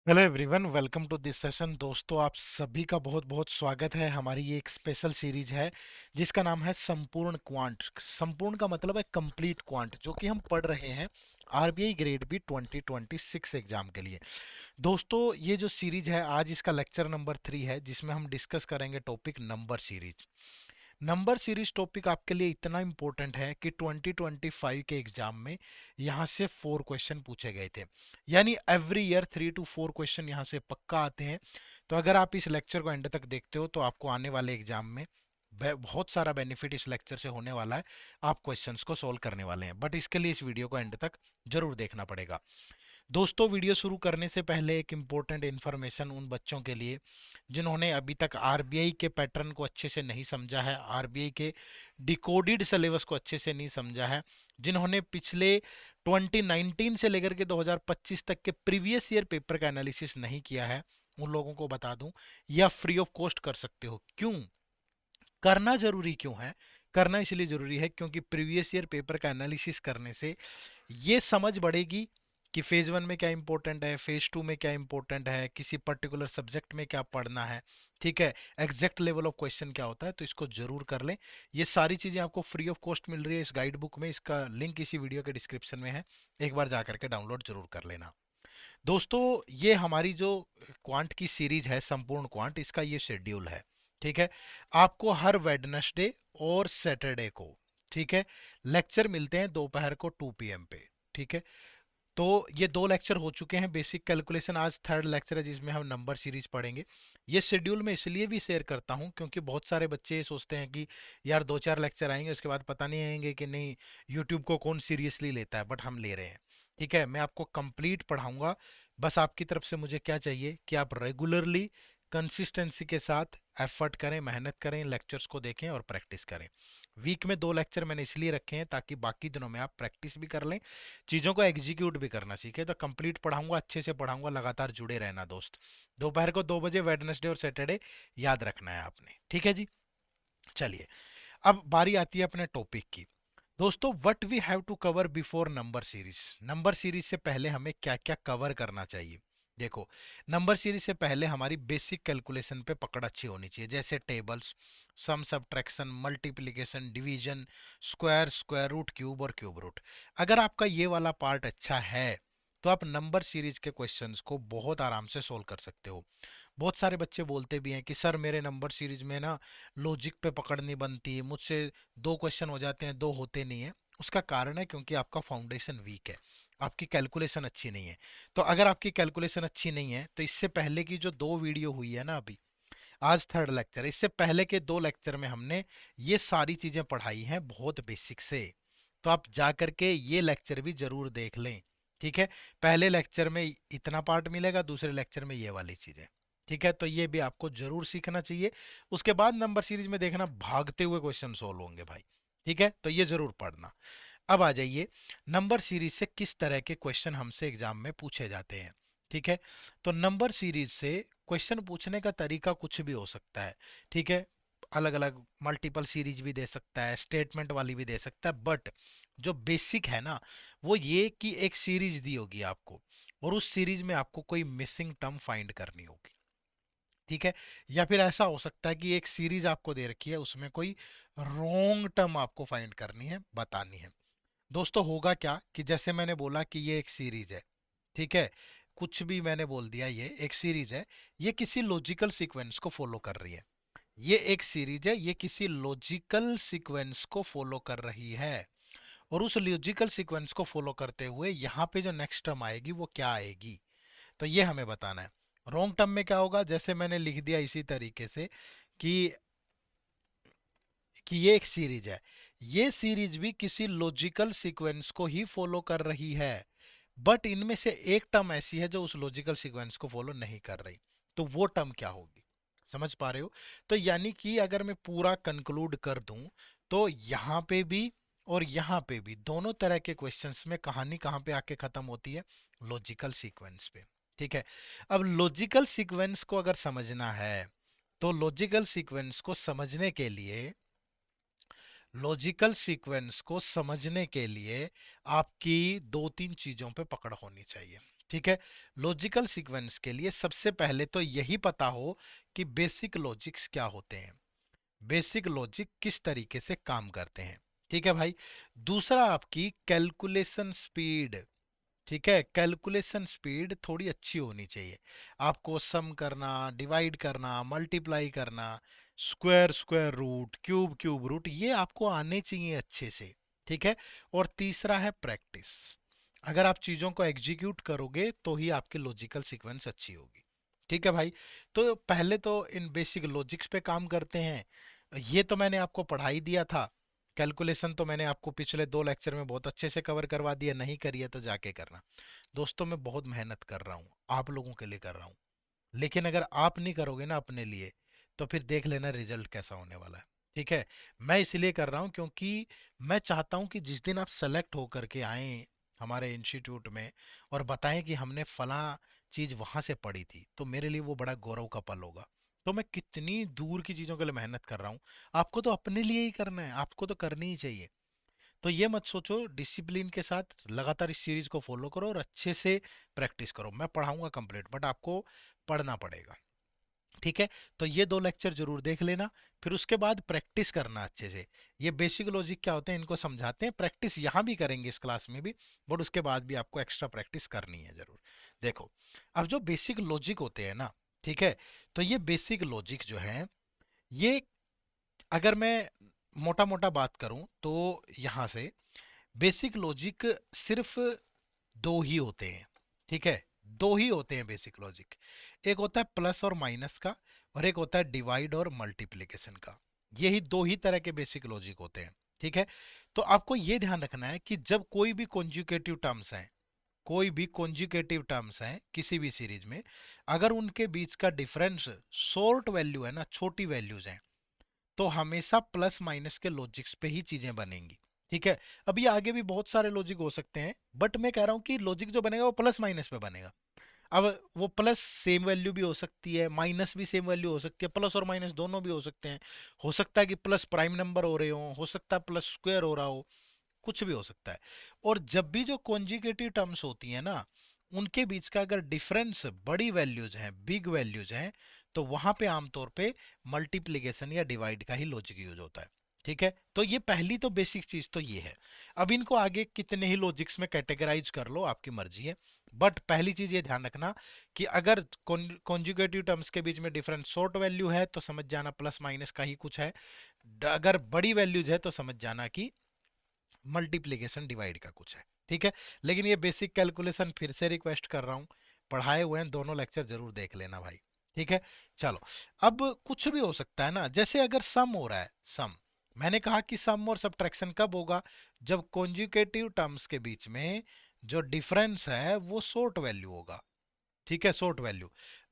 Hello everyone, welcome to this session. दोस्तों, आप सभी का बहुत बहुत स्वागत है। हमारी ये एक स्पेशल सीरीज है जिसका नाम है संपूर्ण क्वांट। संपूर्ण का मतलब है कंप्लीट क्वांट, जो कि हम पढ़ रहे हैं आरबीआई ग्रेड बी 2026 एग्जाम के लिए। दोस्तों, ये जो सीरीज है, आज इसका लेक्चर नंबर 3 है, जिसमें हम डिस्कस करेंगे topic number series. Number series topic आपके लिए इतना इंपॉर्टेंट है कि 2025 के एग्जाम में यहाँ से 4 क्वेश्चन पूछे गए थे। यानी एवरी ईयर 3 to 4 क्वेश्चन यहाँ से पक्का आते हैं। तो अगर आप इस लेक्चर को एंड तक देखते हो तो आपको आने वाले एग्जाम में बहुत सारा बेनिफिट इस लेक्चर से होने वाला है। आप क्वेश्चंस को सॉल्व करने वाले हैं, बट इसके लिए इस वीडियो को एंड तक जरूर देखना पड़ेगा। दोस्तों, वीडियो शुरू करने से पहले एक इम्पोर्टेंट इन्फॉर्मेशन उन बच्चों के लिए जिन्होंने अभी तक आरबीआई के पैटर्न को अच्छे से नहीं समझा है, आरबीआई के डिकोडेड सिलेबस को अच्छे से नहीं समझा है, जिन्होंने पिछले 2019 से लेकर के 2025 तक के प्रीवियस ईयर पेपर का एनालिसिस नहीं किया है। उन लोगों को बता दूं, या फ्री ऑफ कॉस्ट कर सकते हो। क्यों करना जरूरी क्यों है? करना इसलिए जरूरी है क्योंकि प्रीवियस ईयर पेपर का एनालिसिस करने से ये समझ बढ़ेगी कि फेज वन में क्या इंपॉर्टेंट है, फेज टू में क्या इंपॉर्टेंट है, किसी पर्टिकुलर सब्जेक्ट में क्या पढ़ना है। ठीक है, एग्जैक्ट लेवल ऑफ क्वेश्चन क्या होता है, तो इसको जरूर कर लें। ये सारी चीजें आपको फ्री ऑफ कॉस्ट मिल रही है इस गाइड बुक में। इसका लिंक इसी वीडियो के डिस्क्रिप्शन में है, एक बार जा करके डाउनलोड जरूर कर लेना। दोस्तों, ये हमारी जो क्वांट की सीरीज है संपूर्ण क्वांट, इसका ये शेड्यूल है। ठीक है, आपको हर वेडनेसडे और सैटरडे को, ठीक है, लेक्चर मिलते हैं दोपहर को 2 PM पे। ठीक है, तो ये 2 लेक्चर हो चुके हैं बेसिक कैलकुलेशन, आज थर्ड लेक्चर है जिसमें हम नंबर सीरीज पढ़ेंगे। ये शेड्यूल मैं इसलिए भी शेयर करता हूं क्योंकि बहुत सारे बच्चे ये सोचते हैं कि यार 2-4 लेक्चर आएंगे उसके बाद पता नहीं आएंगे कि नहीं, यूट्यूब को कौन सीरियसली लेता है, बट हम ले रहे हैं। ठीक है, मैं आपको कंप्लीट पढ़ाऊंगा। बस आपकी तरफ से मुझे क्या चाहिए कि आप रेगुलरली कंसिस्टेंसी के साथ एफर्ट करें, मेहनत करें, लेक्चर्स को देखें और प्रैक्टिस करें। वीक में 2 लेक्चर मैंने इसलिए रखे हैं ताकि बाकी दिनों में आप प्रैक्टिस भी कर लें, चीज़ों को एग्जीक्यूट भी करना सीखे। तो कंप्लीट पढ़ाऊंगा, अच्छे से पढ़ाऊंगा, लगातार जुड़े रहना दोस्त। दोपहर को 2 बजे वेडनेसडे और सैटरडे याद रखना है आपने। ठीक है जी, चलिए अब बारी आती है अपने टॉपिक की। दोस्तों, what we have to cover before number series. Number series से पहले हमें क्या क्या कवर करना चाहिए? देखो, नंबर सीरीज से पहले हमारी बेसिक कैलकुलेशन पे पकड़ अच्छी होनी चाहिए, जैसे tables, sum, subtraction, multiplication, division, square, square root, cube और क्यूब रूट। अगर आपका ये वाला पार्ट अच्छा है तो आप नंबर सीरीज के क्वेश्चंस को बहुत आराम से सोल्व कर सकते हो। बहुत सारे बच्चे बोलते भी हैं कि सर मेरे नंबर सीरीज में ना लॉजिक पे पकड़ नहीं बनती, मुझसे 2 क्वेश्चन हो जाते हैं, 2 होते नहीं है। उसका कारण है क्योंकि आपका फाउंडेशन वीक है, आपकी कैलकुलेशन अच्छी नहीं है। तो अगर आपकी कैलकुलेशन अच्छी नहीं है तो इससे पहले की जो 2 वीडियो हुई है ना, अभी आज थर्ड लेक्चर, इससे पहले के 2 लेक्चर में हमने ये सारी चीजें पढ़ाई हैं बहुत बेसिक से। तो आप जा करके ये लेक्चर भी जरूर देख लें। ठीक है, पहले लेक्चर में इतना पार्ट मिलेगा, दूसरे लेक्चर में ये वाली चीजें। ठीक है, तो ये भी आपको जरूर सीखना चाहिए। उसके बाद नंबर सीरीज में देखना भागते हुए क्वेश्चन सोल्व होंगे भाई। ठीक है, तो ये जरूर पढ़ना। अब आ जाइए, नंबर सीरीज से किस तरह के क्वेश्चन हमसे एग्जाम में पूछे जाते हैं। ठीक है, तो नंबर सीरीज से क्वेश्चन पूछने का तरीका कुछ भी हो सकता है। ठीक है, अलग अलग मल्टीपल सीरीज भी दे सकता है, स्टेटमेंट वाली भी दे सकता है, बट जो बेसिक है ना, वो ये कि एक सीरीज दी होगी आपको और उस सीरीज में आपको कोई मिसिंग टर्म फाइंड करनी होगी। ठीक है, या फिर ऐसा हो सकता है कि एक सीरीज आपको दे रखी है, उसमें कोई रॉन्ग टर्म आपको फाइंड करनी है, बतानी है। दोस्तों, होगा क्या कि जैसे मैंने बोला कि ये एक सीरीज है। ठीक है, कुछ भी मैंने बोल दिया, ये एक सीरीज है, ये किसी लॉजिकल सीक्वेंस को फॉलो कर रही है। ये एक सीरीज है, ये किसी लॉजिकल सीक्वेंस को फॉलो कर रही है, और उस लॉजिकल सीक्वेंस को फॉलो करते हुए यहाँ पे जो नेक्स्ट टर्म आएगी वो क्या आएगी, तो ये हमें बताना है। रॉन्ग टर्म में क्या होगा, जैसे मैंने लिख दिया इसी तरीके से कि ये एक सीरीज है, ये सीरीज भी किसी लॉजिकल सीक्वेंस को ही फॉलो कर रही है, बट इनमें से एक टर्म ऐसी है जो उस लॉजिकल सीक्वेंस को फॉलो नहीं कर रही। तो वो टर्म क्या होगी? समझ पा रहे हो? तो यानी कि अगर मैं पूरा कंक्लूड कर दूं तो यहाँ पे भी और यहाँ पे भी दोनों तरह के क्वेश्चंस में कहानी कहाँ पे आके खत्म होती है? लॉजिकल सीक्वेंस पे। ठीक है, अब लॉजिकल सीक्वेंस को अगर समझना है तो लॉजिकल सीक्वेंस को समझने के लिए, लॉजिकल सीक्वेंस को समझने के लिए आपकी 2-3 चीजों पे पकड़ होनी चाहिए। ठीक है। लॉजिकल सीक्वेंस के लिए सबसे पहले तो यही पता हो कि बेसिक लॉजिक्स क्या होते हैं, बेसिक लॉजिक किस तरीके से काम करते हैं। ठीक है भाई। दूसरा आपकी कैलकुलेशन स्पीड। ठीक है, कैलकुलेशन स्पीड थोड़ी अच्छी होनी चाहिए। आपको सम करना, डिवाइड करना, मल्टीप्लाई करना, square square root, cube cube root, ये आपको आने चाहिए अच्छे से। ठीक है। और तीसरा है प्रैक्टिस। अगर आप चीजों को एग्जीक्यूट करोगे तो ही आपकी लॉजिकल सीक्वेंस अच्छी होगी। ठीक है भाई। तो पहले तो इन बेसिक लॉजिक्स पे काम करते हैं। ये तो मैंने आपको पढ़ा ही दिया था। कैलकुलेशन तो मैंने आपको पिछले 2 लेक्चर में बहुत अच्छे से कवर करवा दिया, नहीं करी है तो जाके करना। दोस्तों मैं बहुत मेहनत कर रहा हूँ, आप लोगों के लिए कर रहा हूँ। लेकिन अगर आप नहीं करोगे ना अपने लिए, तो फिर देख लेना रिजल्ट कैसा होने वाला है। ठीक है। मैं इसलिए कर रहा हूँ क्योंकि मैं चाहता हूँ कि जिस दिन आप सेलेक्ट होकर के आए हमारे इंस्टीट्यूट में और बताएं कि हमने फला चीज वहां से पढ़ी थी, तो मेरे लिए वो बड़ा गौरव का पल होगा। तो मैं कितनी दूर की चीजों के लिए मेहनत कर रहा हूँ। आपको तो अपने लिए ही करना है, आपको तो करनी ही चाहिए। तो ये मत सोचो, डिसिप्लिन के साथ लगातार इस सीरीज को फॉलो करो और अच्छे से प्रैक्टिस करो। मैं पढ़ाऊंगा कंप्लीट, बट आपको पढ़ना पड़ेगा। ठीक है। तो ये 2 लेक्चर जरूर देख लेना। फिर उसके बाद प्रैक्टिस करना अच्छे से। ये बेसिक लॉजिक क्या होते हैं इनको समझाते हैं, प्रैक्टिस यहाँ भी करेंगे इस क्लास में भी, बट उसके बाद भी आपको एक्स्ट्रा प्रैक्टिस करनी है जरूर। देखो, अब जो बेसिक लॉजिक होते हैं ना, ठीक है, तो ये बेसिक लॉजिक जो है, ये अगर मैं मोटा मोटा बात करूं तो यहां से बेसिक लॉजिक सिर्फ दो ही होते हैं। ठीक है, दो ही होते हैं बेसिक लॉजिक। एक होता है प्लस और माइनस का, और एक होता है डिवाइड और मल्टीप्लिकेशन का। यही दो ही तरह के बेसिक लॉजिक होते हैं। ठीक है। तो आपको यह ध्यान रखना है कि जब कोई भी कॉन्जुगेटिव टर्म्स हैं, कोई भी कॉन्जुगेटिव टर्म्स हैं किसी भी सीरीज में, अगर उनके बीच का डिफरेंस शॉर्ट वैल्यू है ना, छोटी वैल्यूज हैं, तो हमेशा प्लस माइनस के लॉजिक्स पे ही चीजें बनेंगी। ठीक है। अब ये आगे भी बहुत सारे लॉजिक हो सकते हैं, बट मैं कह रहा हूं कि लॉजिक जो बनेगा वो प्लस माइनस पे बनेगा। अब वो प्लस सेम वैल्यू भी हो सकती है, माइनस भी सेम वैल्यू हो सकती है, प्लस और माइनस दोनों भी हो सकते हैं। हो सकता है कि प्लस प्राइम नंबर हो रहे हो सकता है प्लस स्क्वायर हो रहा हो, कुछ भी हो सकता है। और जब भी जो कॉन्जिगेटिव टर्म्स होती है ना, उनके बीच का अगर डिफरेंस बड़ी वैल्यूज हैं, बिग वैल्यूज हैं, तो वहां पे आमतौर पे मल्टीप्लिकेशन या डिवाइड का ही लॉजिक यूज होता है। ठीक है। तो ये पहली तो बेसिक चीज तो ये है। अब इनको आगे कितने ही लॉजिक्स में कैटेगराइज कर लो, आपकी मर्जी है। बट पहली चीज ये ध्यान रखना कि अगर कॉन्जुगेटिव टर्म्स के बीच में डिफरेंस शॉर्ट वैल्यू है तो समझ जाना प्लस माइनस का ही कुछ है। अगर बड़ी वैल्यूज है तो समझ जाना कि मल्टीप्लिकेशन डिवाइड का कुछ है। ठीक है। लेकिन ये बेसिक कैलकुलेशन फिर से रिक्वेस्ट कर रहा हूं, पढ़ाए हुए हैं दोनों लेक्चर जरूर देख लेना भाई। ठीक है। चलो, अब कुछ भी हो सकता है ना, जैसे अगर सम हो रहा है, सम, मैंने कहा कि सम और सब्ट्रैक्शन कब होगा, जब कॉन्जुगेटिव टर्म्स के बीच में जो डिफरेंस है वो शॉर्ट वैल्यू होगा। ठीक है, शॉर्ट वैल्यू।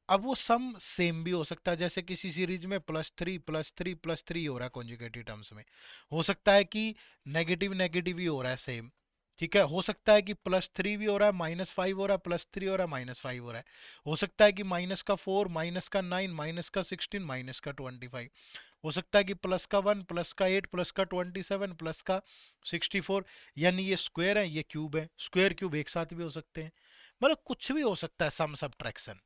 अब वो सम सेम भी हो सकता है, जैसे किसी सीरीज में +3 +3 +3 हो रहा है कॉन्जुगेटिव टर्म्स में। हो सकता है कि नेगेटिव नेगेटिव ही हो रहा है सेम। ठीक है। हो सकता है कि +3 भी हो रहा है, -5 हो रहा है, +3 हो रहा है, -5 हो रहा है। हो सकता है कि -4, -9, -16, -25। हो सकता है कि +1, +8, +27, +64। यानी ये स्क्वायर है, ये क्यूब है, स्क्वायर क्यूब एक साथ भी हो सकते हैं। मतलब कुछ भी हो सकता है सम सब्ट्रैक्शन।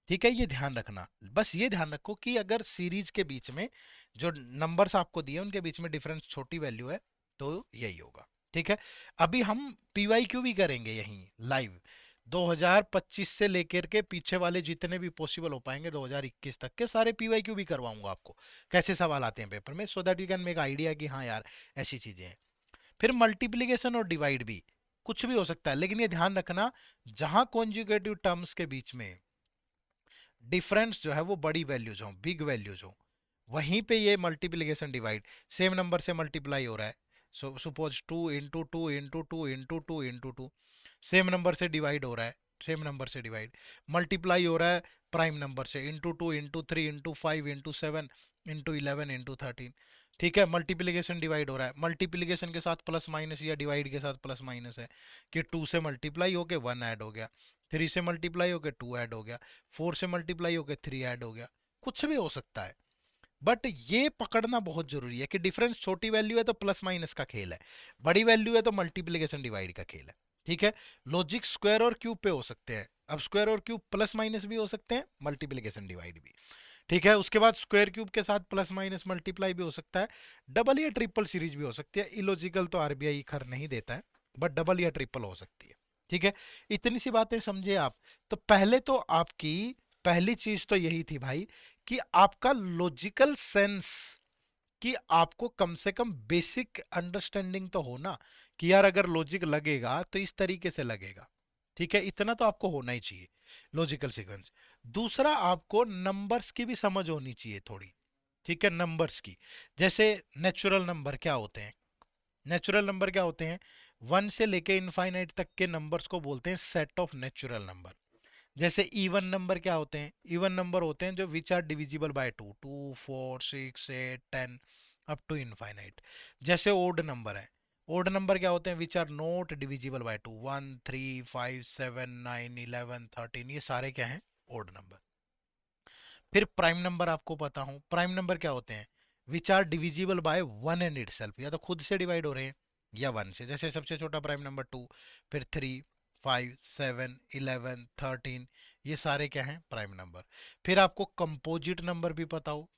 ठीक है, ये ध्यान रखना। बस ये ध्यान रखो कि अगर सीरीज के बीच में जो नंबर्स आपको दिए उनके बीच में डिफरेंस छोटी वैल्यू है, तो यही होगा। ठीक है। अभी हम पीवाईक्यू भी करेंगे यहीं लाइव, 2025 से लेकर के पीछे वाले जितने भी पॉसिबल हो पाएंगे 2021 तक के सारे पीवाईक्यू भी करवाऊंगा आपको, कैसे सवाल आते हैं पेपर में, so that you can make idea कि हाँ यार ऐसी चीजें हैं। फिर मल्टीप्लिकेशन और डिवाइड भी कुछ भी हो सकता है, लेकिन ये ध्यान रखना, जहां कॉन्जुगेटिव टर्म्स के बीच में डिफरेंस जो है वो बड़ी वैल्यूज हो, बिग वैल्यूज हो, वहीं पे ये मल्टीप्लिकेशन डिवाइड, सेम नंबर से मल्टीप्लाई हो रहा है। सो सपोज 2 × 2 × 2 × 2 × 2, सेम नंबर से डिवाइड हो रहा है, सेम नंबर से डिवाइड, मल्टीप्लाई हो रहा है प्राइम नंबर से, ×2 × 3 × 5 × 7 × 11 × 13। ठीक है, मल्टीप्लिकेशन डिवाइड हो रहा है, मल्टीप्लिकेशन के साथ प्लस माइनस या डिवाइड के साथ प्लस माइनस है, कि 2 से मल्टीप्लाई होके 1 ऐड हो गया, 3 से मल्टीप्लाई होके 2 ऐड हो गया, 4 से मल्टीप्लाई होके 3 ऐड हो गया। कुछ भी हो सकता है, बट ये पकड़ना बहुत जरूरी है कि डिफरेंस छोटी वैल्यू है तो प्लस माइनस का खेल है, बड़ी वैल्यू है तो मल्टीप्लिकेशन डिवाइड का खेल है। ठीक है। लॉजिक स्क्वायर और क्यूब पे हो सकते हैं। अब स्क्वायर और क्यूब प्लस माइनस भी हो सकते हैं, मल्टीप्लिकेशन डिवाइड भी। ठीक है। उसके बाद स्क्वायर क्यूब के साथ प्लस माइनस मल्टीप्लाई भी हो सकता है। डबल या ट्रिपल सीरीज भी हो सकती है। इलॉजिकल तो आरबीआई कर नहीं देता है, बट डबल या ट्रिपल हो सकती है। ठीक है। इतनी सी बातें समझे आप। तो पहले तो आपकी पहली चीज तो यही थी भाई, कि आपका लॉजिकल सेंस, कि आपको कम से कम बेसिक अंडरस्टैंडिंग तो हो ना, कि यार अगर लॉजिक लगेगा तो इस तरीके से लगेगा। ठीक है। इतना तो आपको होना ही चाहिए, लॉजिकल सीक्वेंस। दूसरा, आपको नंबर्स की भी समझ होनी चाहिए थोड़ी। ठीक है। नंबर्स की, जैसे नेचुरल नंबर क्या होते हैं। नेचुरल नंबर क्या होते हैं? वन से लेके इनफाइनाइट तक के नंबर्स को बोलते हैं सेट ऑफ नेचुरल नंबर। जैसे इवन नंबर क्या होते हैं? इवन नंबर होते हैं जो which are divisible by two, 2 4 6 8 10 up to infinite. जैसे ओड नंबर है, ओड नंबर क्या होते हैं? Which are not divisible by two, 1 3 5 7 9 11 13, ये सारे क्या हैं? Odd number. फिर प्राइम नंबर आपको पता हो, प्राइम नंबर क्या होते हैं? Which are divisible by one and itself, या तो खुद से डिवाइड हो रहे हैं या वन से। जैसे सबसे छोटा प्राइम नंबर टू, फिर 3 5 7 11 13, ये सारे क्या हैं? Prime number. फिर आपको कंपोजिट नंबर भी पता हो।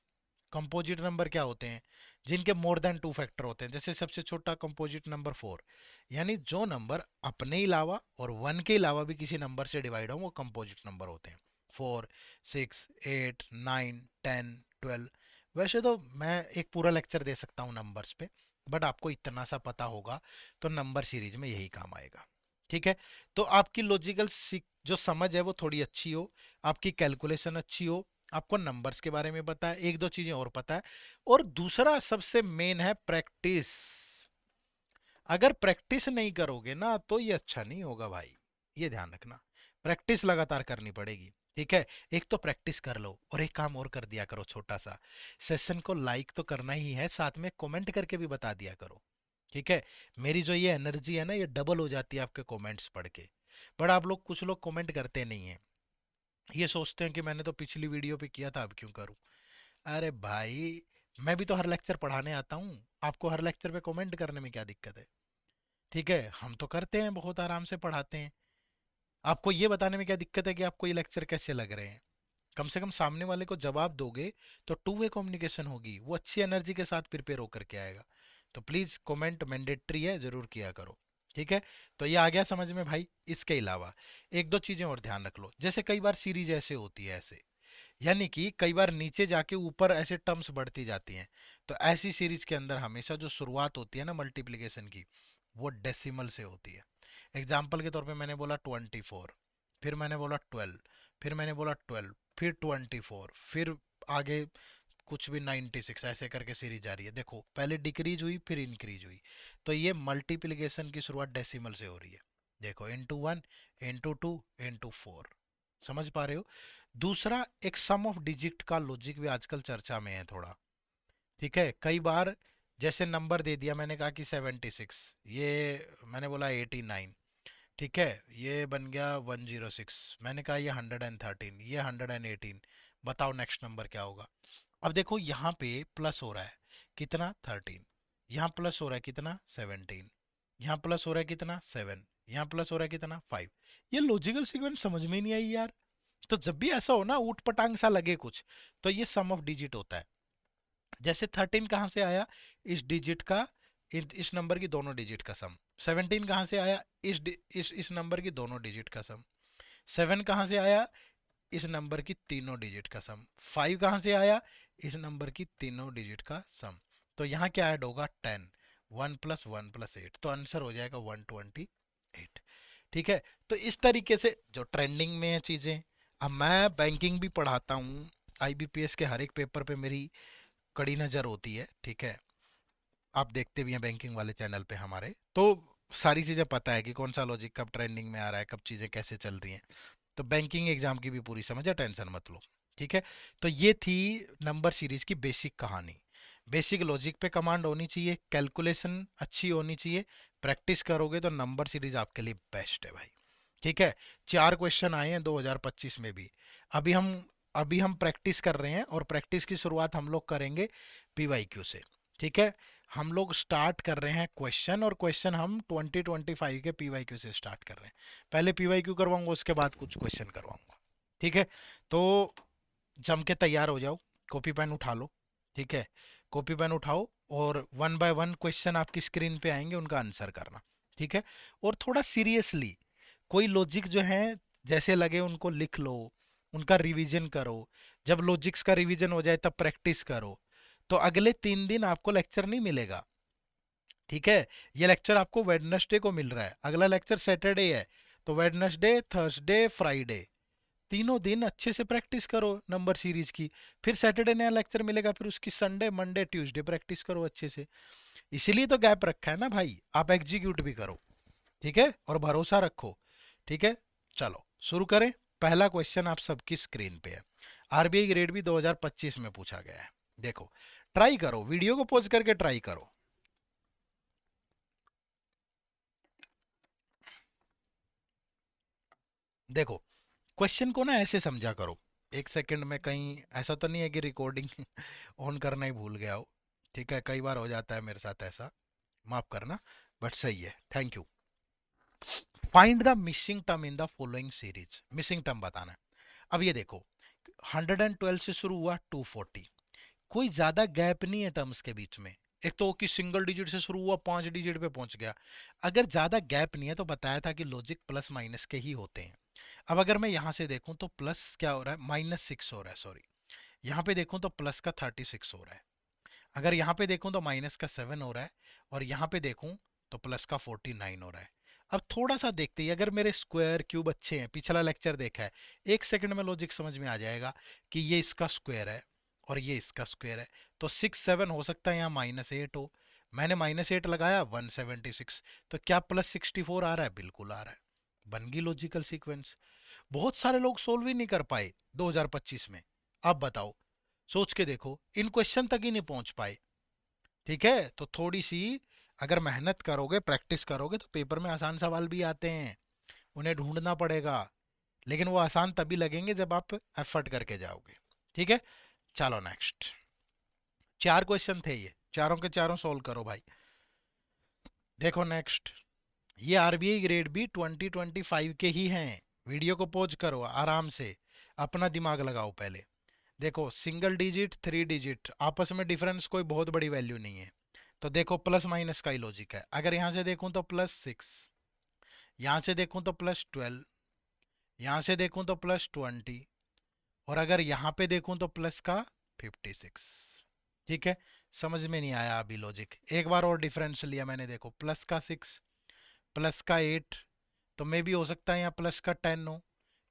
कंपोजिट नंबर क्या होते हैं? जिनके मोर देन टू फैक्टर होते हैं। जैसे सबसे छोटा कंपोजिट नंबर 4, यानी जो नंबर अपने अलावा और वन के अलावा भी किसी नंबर से डिवाइड हो, वो कंपोजिट नंबर होते हैं। 4 6 8 9 10 12। वैसे तो मैं एक पूरा लेक्चर दे सकता हूँ नंबर्स पे, बट आपको इतना सा पता होगा तो नंबर सीरीज में यही काम आएगा। ठीक है। तो आपकी लॉजिकल जो समझ है वो थोड़ी अच्छी हो, आपकी कैलकुलेशन अच्छी हो, आपको नंबर्स के बारे में पता है, एक दो चीजें और पता है। और दूसरा सबसे मेन है प्रैक्टिस। अगर प्रैक्टिस नहीं करोगे ना तो ये अच्छा नहीं होगा भाई, ये ध्यान रखना। प्रैक्टिस लगातार करनी पड़ेगी। ठीक है। एक तो प्रैक्टिस कर लो, और एक काम और कर दिया करो छोटा सा, सेशन को लाइक तो करना ही है, साथ में कमेंट करके भी बता दिया करो। ठीक है। मेरी जो ये एनर्जी है ना, ये डबल हो जाती है आपके कमेंट्स पढ़ के। बट आप लोग, कुछ लोग कमेंट करते नहीं है, ये सोचते हैं कि मैंने तो पिछली वीडियो पे किया था, अब क्यों करूं। अरे भाई, मैं भी तो हर लेक्चर पढ़ाने आता हूँ, आपको हर लेक्चर पे कमेंट करने में क्या दिक्कत है? ठीक है। हम तो करते हैं, बहुत आराम से पढ़ाते हैं। आपको ये बताने में क्या दिक्कत है कि आपको ये लेक्चर कैसे लग रहे हैं? कम से कम सामने वाले को जवाब दोगे तो टू वे कम्युनिकेशन होगी, वो अच्छी एनर्जी के साथ प्रिपेयर होकर के आएगा। तो प्लीज कमेंट मैंडेटरी है, जरूर किया करो। ठीक है। तो ये आ गया समझ में भाई। इसके अलावा एक दो चीजें और ध्यान रख लो। जैसे कई बार सीरीज ऐसे होती है, ऐसे यानी कि कई बार नीचे जाके ऊपर ऐसे टर्म्स बढ़ती जाती हैं। तो ऐसी सीरीज के अंदर हमेशा जो शुरुआत होती है ना मल्टीप्लिकेशन की, वो डेसिमल से होती है। एग्जाम्पल के तौर पे मैंने बोला 24, फिर मैंने बोला 12, फिर मैंने बोला 12, फिर 24, फिर आगे कुछ भी 96, ऐसे करके सीरीज जा रही है। देखो, पहले डिक्रीज हुई फिर इंक्रीज हुई। तो ये मल्टीप्लिकेशन की शुरुआत डेसिमल से हो रही है। देखो, *1, *2, *4। समझ पा रहे हो? दूसरा, एक सम ऑफ डिजिट का लॉजिक भी आजकल चर्चा में है थोड़ा। ठीक है। कई बार जैसे नंबर दे दिया, मैंने कहा कि 76, ये मैंने बोला 89। ठीक है। ये बन गया 106, मैंने कहा ये 113, ये 118। बताओ नेक्स्ट नंबर क्या होगा? अब देखो, यहाँ पे प्लस हो रहा है कितना? 13। यहाँ प्लस हो रहा है कितना? 17। यहाँ प्लस हो रहा है कितना? 7। यहाँ प्लस हो रहा है कितना? 5। ये लॉजिकल सीक्वेंस समझ में नहीं आई यार। तो जब भी ऐसा हो ना, ऊट पटांग सा लगे कुछ, तो ये सम ऑफ डिजिट होता है। जैसे 13 कहाँ से आया? इस डिजिट का, इस नंबर की दोनों डिजिट का सम। 17 कहाँ से आया? इस नंबर की दोनों डिजिट का सम। 7 कहाँ से आया? इस नंबर की तीनों डिजिट का सम। 5 कहाँ से आया? इस नंबर की तीनों डिजिट का सम। तो यहाँ क्या ऐड होगा? 10। 1 + 1 + 8, तो आंसर हो जाएगा 128। ठीक है। तो इस तरीके से जो ट्रेंडिंग में है चीजें। अब मैं बैंकिंग भी पढ़ाता हूँ, आईबीपीएस के हर एक पेपर पे मेरी कड़ी नजर होती है। ठीक है। आप देखते भी हैं बैंकिंग वाले चैनल पे हमारे, तो सारी चीजें पता है कि कौन सा लॉजिक कब ट्रेंडिंग में आ रहा है, कब चीजें कैसे चल रही हैं। तो बैंकिंग एग्जाम की भी पूरी समझ है, टेंशन मत लो। ठीक है। तो ये थी नंबर सीरीज की बेसिक कहानी। बेसिक लॉजिक पे कमांड होनी चाहिए, कैलकुलेशन अच्छी होनी चाहिए, प्रैक्टिस करोगे तो नंबर सीरीज आपके लिए बेस्ट है भाई। ठीक है। 4 क्वेश्चन आए हैं 2025 में भी। अभी हम अभी हम प्रैक्टिस कर रहे हैं, और प्रैक्टिस की शुरुआत हम लोग करेंगे पीवाईक्यू से। ठीक है। हम लोग स्टार्ट कर रहे हैं क्वेश्चन, और क्वेश्चन हम 2025 के पीवाईक्यू से स्टार्ट कर रहे हैं। पहले पीवाईक्यू करवाऊंगा, उसके बाद कुछ क्वेश्चन करवाऊंगा। ठीक है, तो जम के तैयार हो जाओ, कॉपी पेन उठा लो। ठीक है, कॉपी पेन उठाओ, और वन बाय वन क्वेश्चन आपकी स्क्रीन पे आएंगे, उनका आंसर करना। ठीक है, और थोड़ा सीरियसली कोई लॉजिक जो है जैसे लगे उनको लिख लो, उनका रिवीजन करो। जब लॉजिक्स का रिवीजन हो जाए तब प्रैक्टिस करो। तो अगले 3 दिन आपको लेक्चर नहीं मिलेगा। ठीक है, ये लेक्चर आपको वेडनेसडे को मिल रहा है, अगला लेक्चर सैटरडे है। तो वेडनेसडे, थर्सडे, फ्राइडे, तीनों दिन अच्छे से प्रैक्टिस करो नंबर सीरीज की। फिर सैटरडे नया लेक्चर मिलेगा, फिर उसकी संडे, मंडे, ट्यूसडे प्रैक्टिस करो अच्छे से। इसीलिए तो गैप रखा है ना भाई, आप एग्जीक्यूट भी करो। ठीक है, और भरोसा रखो। ठीक है, चलो शुरू करें। पहला क्वेश्चन आप सबकी स्क्रीन पे है, आरबीआई ग्रेड भी 2025 में पूछा गया है। देखो, ट्राई करो, वीडियो को पॉज करके ट्राई करो। देखो, क्वेश्चन को ना ऐसे समझा करो। एक सेकंड में, कहीं ऐसा तो नहीं है कि रिकॉर्डिंग ऑन करना ही भूल गया हो। ठीक है, कई बार हो जाता है मेरे साथ ऐसा, माफ करना। बट सही है, thank you. Find the missing term in the following series, missing term बताना है। अब ये देखो, 112 से शुरू हुआ 240, कोई ज्यादा गैप नहीं है टर्म्स के बीच में। एक तो कि सिंगल डिजिट से शुरू हुआ 5 डिजिट पे पहुंच गया। अगर ज्यादा गैप नहीं है तो बताया था कि लॉजिक प्लस माइनस के ही होते हैं। अब अगर मैं यहां से देखूं तो प्लस क्या हो रहा है, -6 हो रहा है, सॉरी। यहाँ पे देखूं तो प्लस का 36 हो रहा है। अगर यहाँ पे देखूं तो माइनस का 7 हो रहा है। और यहाँ पे देखूं तो प्लस का 49 हो रहा है। अब थोड़ा सा देखते हैं, अगर मेरे स्क्वायर क्यूब अच्छे हैं, पिछला लेक्चर देखा है, एक सेकंड में लॉजिक समझ में आ जाएगा कि ये इसका स्क्वायर है और ये इसका स्क्वायर है। तो 6 7 हो सकता है, यहाँ -8 हो। मैंने -8 लगाया, 176। तो क्या +64 आ रहा है? बिल्कुल आ रहा है। बन गई लॉजिकल सीक्वेंस। बहुत सारे लोग सोल्व ही नहीं कर पाए 2025 में। अब बताओ, सोच के देखो, इन क्वेश्चन तक ही नहीं पहुंच पाए। ठीक है, तो थोड़ी सी अगर मेहनत करोगे, प्रैक्टिस करोगे, तो पेपर में आसान सवाल भी आते हैं, उन्हें ढूंढना पड़ेगा। लेकिन वो आसान तभी लगेंगे जब आप एफर्ट करके जाओगे। ठीक है, चलो नेक्स्ट। 4 क्वेश्चन थे ये, चारों के चारों सोल्व करो भाई। देखो नेक्स्ट, ये आरबीआई ग्रेड बी 2025 के ही हैं। वीडियो को पॉज करो, आराम से अपना दिमाग लगाओ पहले। देखो, सिंगल डिजिट, 3 डिजिट, आपस में डिफरेंस कोई बहुत बड़ी वैल्यू नहीं है। तो देखो, प्लस माइनस का ही लॉजिक है। अगर यहां से देखूं तो +6, यहां से देखूं तो +12, यहां से देखूं तो +20, और अगर यहां पे देखूं तो प्लस का 56। ठीक है, समझ में नहीं आया अभी लॉजिक, एक बार और डिफरेंस लिया मैंने। देखो, प्लस का 6, प्लस का 8, तो मे भी हो सकता है यहाँ प्लस का 10 हो,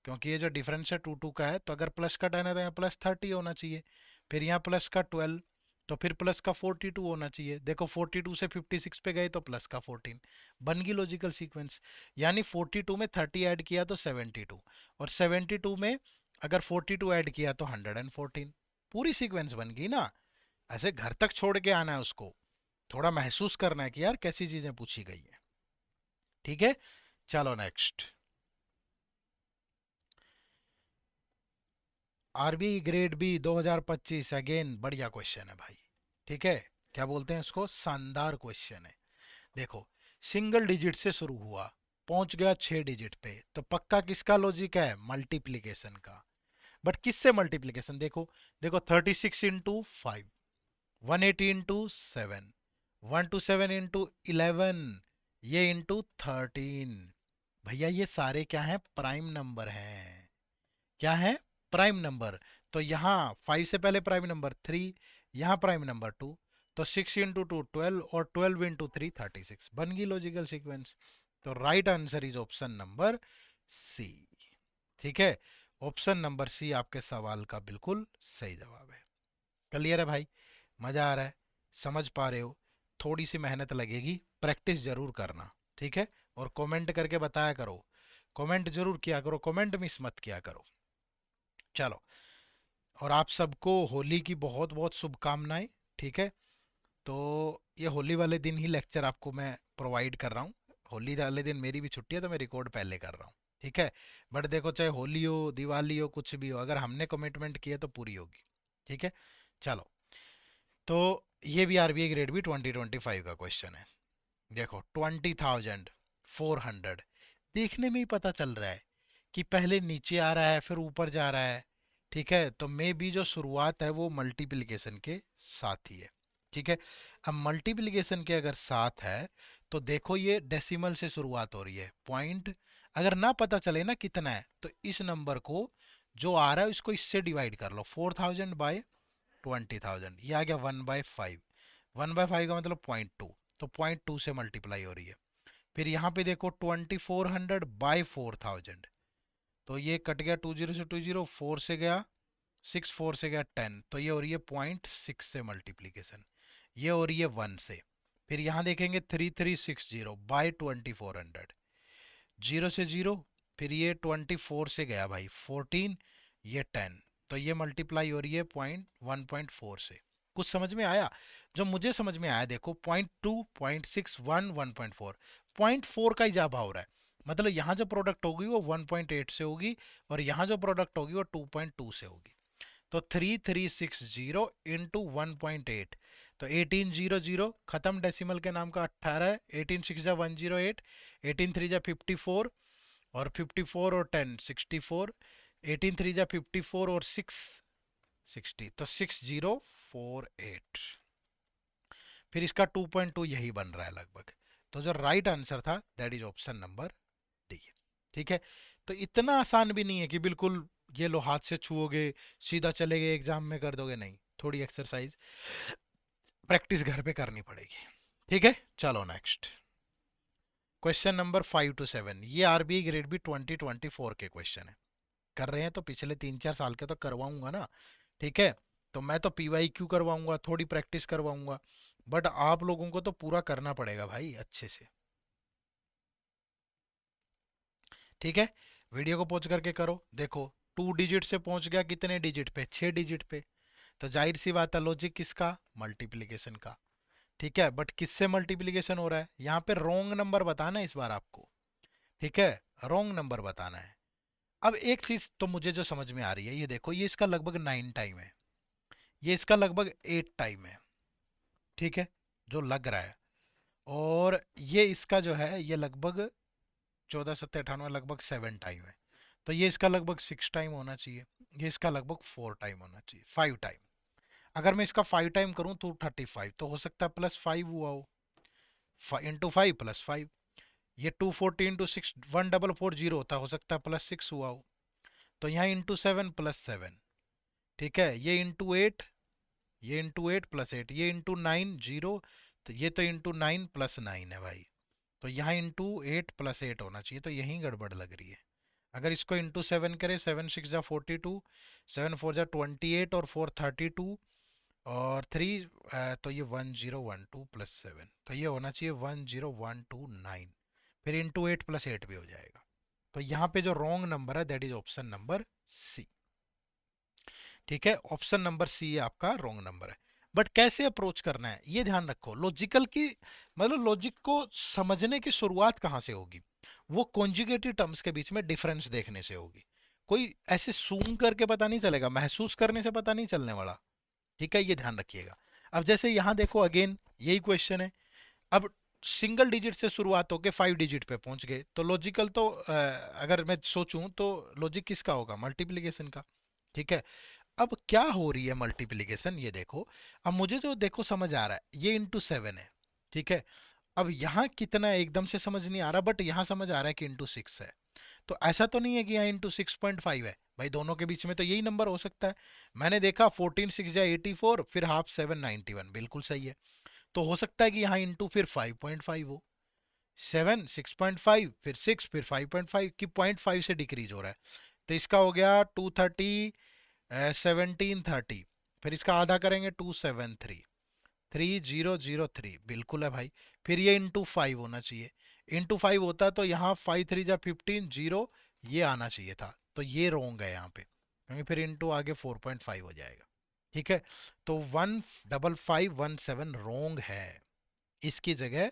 क्योंकि ये जो डिफरेंस है 2 2 का है। तो अगर प्लस का 10 है तो यहाँ +30 होना चाहिए। फिर यहाँ प्लस का 12, तो फिर प्लस का 42 होना चाहिए। देखो, 42 से 56 पे गए तो प्लस का 14, बन गई लॉजिकल सीक्वेंस। यानी 42 में 30 ऐड किया तो 72, और 72 में अगर 42 ऐड किया तो 114। पूरी सीक्वेंस बन गई ना। ऐसे घर तक छोड़ के आना है उसको, थोड़ा महसूस करना है कि यार कैसी चीजें पूछी गई है। ठीक है, चलो next. RB grade B 2025, again बढ़िया क्वेश्चन है भाई। ठीक है, क्या बोलते हैं इसको, शानदार क्वेश्चन है। देखो, सिंगल डिजिट से शुरू हुआ, पहुंच गया 6 डिजिट पे, तो पक्का किसका लॉजिक है, मल्टीप्लीकेशन का। बट किससे मल्टीप्लीकेशन, देखो, देखो 36 इंटू 5, 180 इंटू 7, 127 इंटू 11, ये इंटू 13। भैया ये सारे क्या हैं, प्राइम नंबर हैं। क्या है, प्राइम नंबर। तो यहाँ 5 से पहले प्राइम नंबर 3, यहाँ प्राइम नंबर 2, तो 6 इंटू 2 12, और 12 इंटू 3 36, बन गई लॉजिकल सीक्वेंस। तो right answer is option number C. ठीक है, ऑप्शन नंबर सी आपके सवाल का बिल्कुल सही जवाब है। क्लियर है भाई, मजा आ रहा है, समझ पा रहे हो। थोड़ी सी मेहनत लगेगी, प्रैक्टिस जरूर करना। ठीक है, और कमेंट करके बताया करो, कमेंट जरूर किया करो, कमेंट मिस मत किया करो। चलो, और आप सबको होली की बहुत बहुत शुभकामनाएं। ठीक है, तो ये होली वाले दिन ही लेक्चर आपको मैं प्रोवाइड कर रहा हूँ। होली वाले दिन मेरी भी छुट्टी है तो मैं रिकॉर्ड पहले कर रहा हूँ। ठीक है, बट देखो, चाहे होली हो, दिवाली हो, कुछ भी हो, अगर हमने कमिटमेंट किया तो पूरी होगी। ठीक है, चलो, तो ये भी आरबीआई ग्रेड बी 2025 का क्वेश्चन है। देखो 20,400, देखने में ही पता चल रहा है कि पहले नीचे आ रहा है फिर ऊपर जा रहा है। ठीक है, तो मे बी जो शुरुआत है वो मल्टीप्लिकेशन के साथ ही है। ठीक है, अब मल्टीप्लिकेशन के अगर साथ है तो देखो ये डेसिमल से शुरुआत हो रही है। पॉइंट अगर ना पता चले ना कितना है तो इस नंबर को जो आ रहा है इसको इससे डिवाइड कर लो, 4,000 बाय 20,000, ये आ गया 1/5। 1/5 का मतलब 0.2, तो 0.2 से मल्टीप्लाई हो रही है। फिर यहाँ पे देखो 2400 बाय 4000, तो ये कट गया 20 से 20, 4 से गया 6, 4 से गया 10, तो ये हो रही है 0.6 से मल्टीप्लीकेशन। ये हो रही है 1 से। फिर यहाँ देखेंगे 3360 बाय 2400, 0 से 0, फिर ये 24 से गया भाई 14, ये 10, तो ये मल्टीप्लाई हो रही है 1.4 से। कुछ समझ में आया? जो मुझे समझ में आया देखो, 0.2, 0.6, 1, 1.4, 0.4 का इजाफा हो रहा है। मतलब यहाँ जो प्रोडक्ट होगी वो 1.8 से होगी और यहाँ जो प्रोडक्ट होगी वो 2.2 से होगी। तो 3360 इंटू 1.8, तो 1800, खत्म डेसिमल के नाम का 18 है। 18 6 जा 108, 18 3 जा 54, और 54 और 10 64, 18 3 जा 54 और 6 60, तो 6048। फिर इसका 2.2 यही बन रहा है लगभग। तो जो राइट आंसर था that is option number D. ठीक है, तो इतना आसान भी नहीं है कि बिल्कुल ये लो हाथ से छुओगे सीधा चले गए एग्जाम में कर दोगे, नहीं, थोड़ी एक्सरसाइज प्रैक्टिस घर पे करनी पड़ेगी। ठीक है, चलो नेक्स्ट क्वेश्चन नंबर 5 to 7, ये आरबीआई ग्रेड बी 2024 के क्वेश्चन है। कर रहे हैं तो पिछले 3-4 साल के तो करवाऊंगा ना। ठीक है, तो मैं तो पीवाई क्यू करवाऊंगा, थोड़ी प्रैक्टिस करवाऊंगा, बट आप लोगों को तो पूरा करना पड़ेगा भाई अच्छे से। ठीक है, वीडियो को पहुंच करके करो। देखो 2 डिजिट से पहुंच गया कितने डिजिट पे, 6 डिजिट पे, तो जाहिर सी बात है लॉजिक किसका, मल्टीप्लीकेशन का। ठीक है, बट किससे मल्टीप्लीकेशन हो रहा है, यहाँ पे रॉन्ग नंबर बताना है इस बार आपको। ठीक है, रॉन्ग नंबर बताना है। अब एक चीज तो मुझे जो समझ में आ रही है, ये देखो ये इसका लगभग 9 टाइम है, ये इसका लगभग 8 टाइम है। ठीक है, जो लग रहा है, और ये इसका जो है ये लगभग 14 7 98 लगभग 7 टाइम है। तो ये इसका लगभग 6 टाइम होना चाहिए, ये इसका लगभग 4 टाइम होना चाहिए, 5 टाइम। अगर मैं इसका 5 टाइम करूं तो 35, तो हो सकता है +5 हुआ हो, इंटू 5 +5। ये 240 × 6 1440 होता, हो सकता है +6 हुआ हो। तो यहाँ इंटू 7 +7। ठीक है, ये इंटू 8, ये इंटू 8 +8, ये इंटू 9 0, तो ये तो इंटू 9 +9 है भाई। तो यहाँ इंटू 8 +8 होना चाहिए, तो यहीं गड़बड़ लग रही है। अगर इसको इंटू 7 करें, 7 6 जा 42, 7 4 जा 28, और 4 32, और 3, तो ये 1012 +7, तो ये होना चाहिए 10129, फिर इंटू 8 +8 भी हो जाएगा। तो यहाँ पे जो रॉन्ग नंबर है that is option number C. ठीक है, ऑप्शन नंबर सी आपका रॉन्ग नंबर है। बट कैसे अप्रोच करना है ये ध्यान रखो, लॉजिकल की मतलब लॉजिक को समझने की शुरुआत कहाँ से होगी, वो कॉन्जुगेटिव टर्म्स के बीच में डिफरेंस देखने से होगी। कोई ऐसे सूंघ करके पता नहीं चलेगा, महसूस करने से पता नहीं चलने वाला। ठीक है, ये ध्यान रखिएगा। अब जैसे यहाँ देखो अगेन यही क्वेश्चन है। अब सिंगल डिजिट से शुरुआत होके 5 डिजिट पे पहुंच गए, तो लॉजिकल तो अगर मैं सोचूं तो लॉजिक किसका होगा, मल्टीप्लिकेशन का। ठीक है, अब क्या हो रही है मल्टीप्लिकेशन ये देखो। अब मुझे जो देखो समझ आ रहा है ये इंटू 7 है। ठीक है, अब यहाँ कितना है एकदम से समझ नहीं आ रहा, बट यहाँ समझ आ रहा है कि इंटू 6 है। तो ऐसा तो नहीं है कि यहाँ इंटू 6.5 है भाई, दोनों के बीच में तो यही नंबर हो सकता है। मैंने देखा 14 6 जा 84, फिर हाफ 7 91, बिल्कुल सही है। तो हो सकता है कि यहाँ इंटू फिर 5.5 हो, 7 6.5 फिर 6 फिर 5.5 की 0.5 से डिक्रीज हो रहा है। तो इसका हो गया 230, 1730, फिर इसका आधा करेंगे 273, 3003, बिल्कुल है भाई। फिर ये इंटू 5 होना चाहिए, इंटू 5 होता तो यहाँ 5 3 जा 15 0, ये आना चाहिए था, तो ये रोंग है यहाँ पे, क्योंकि फिर इंटू आगे 4.5 हो जाएगा। ठीक है, तो 15517 रोंग है, इसकी जगह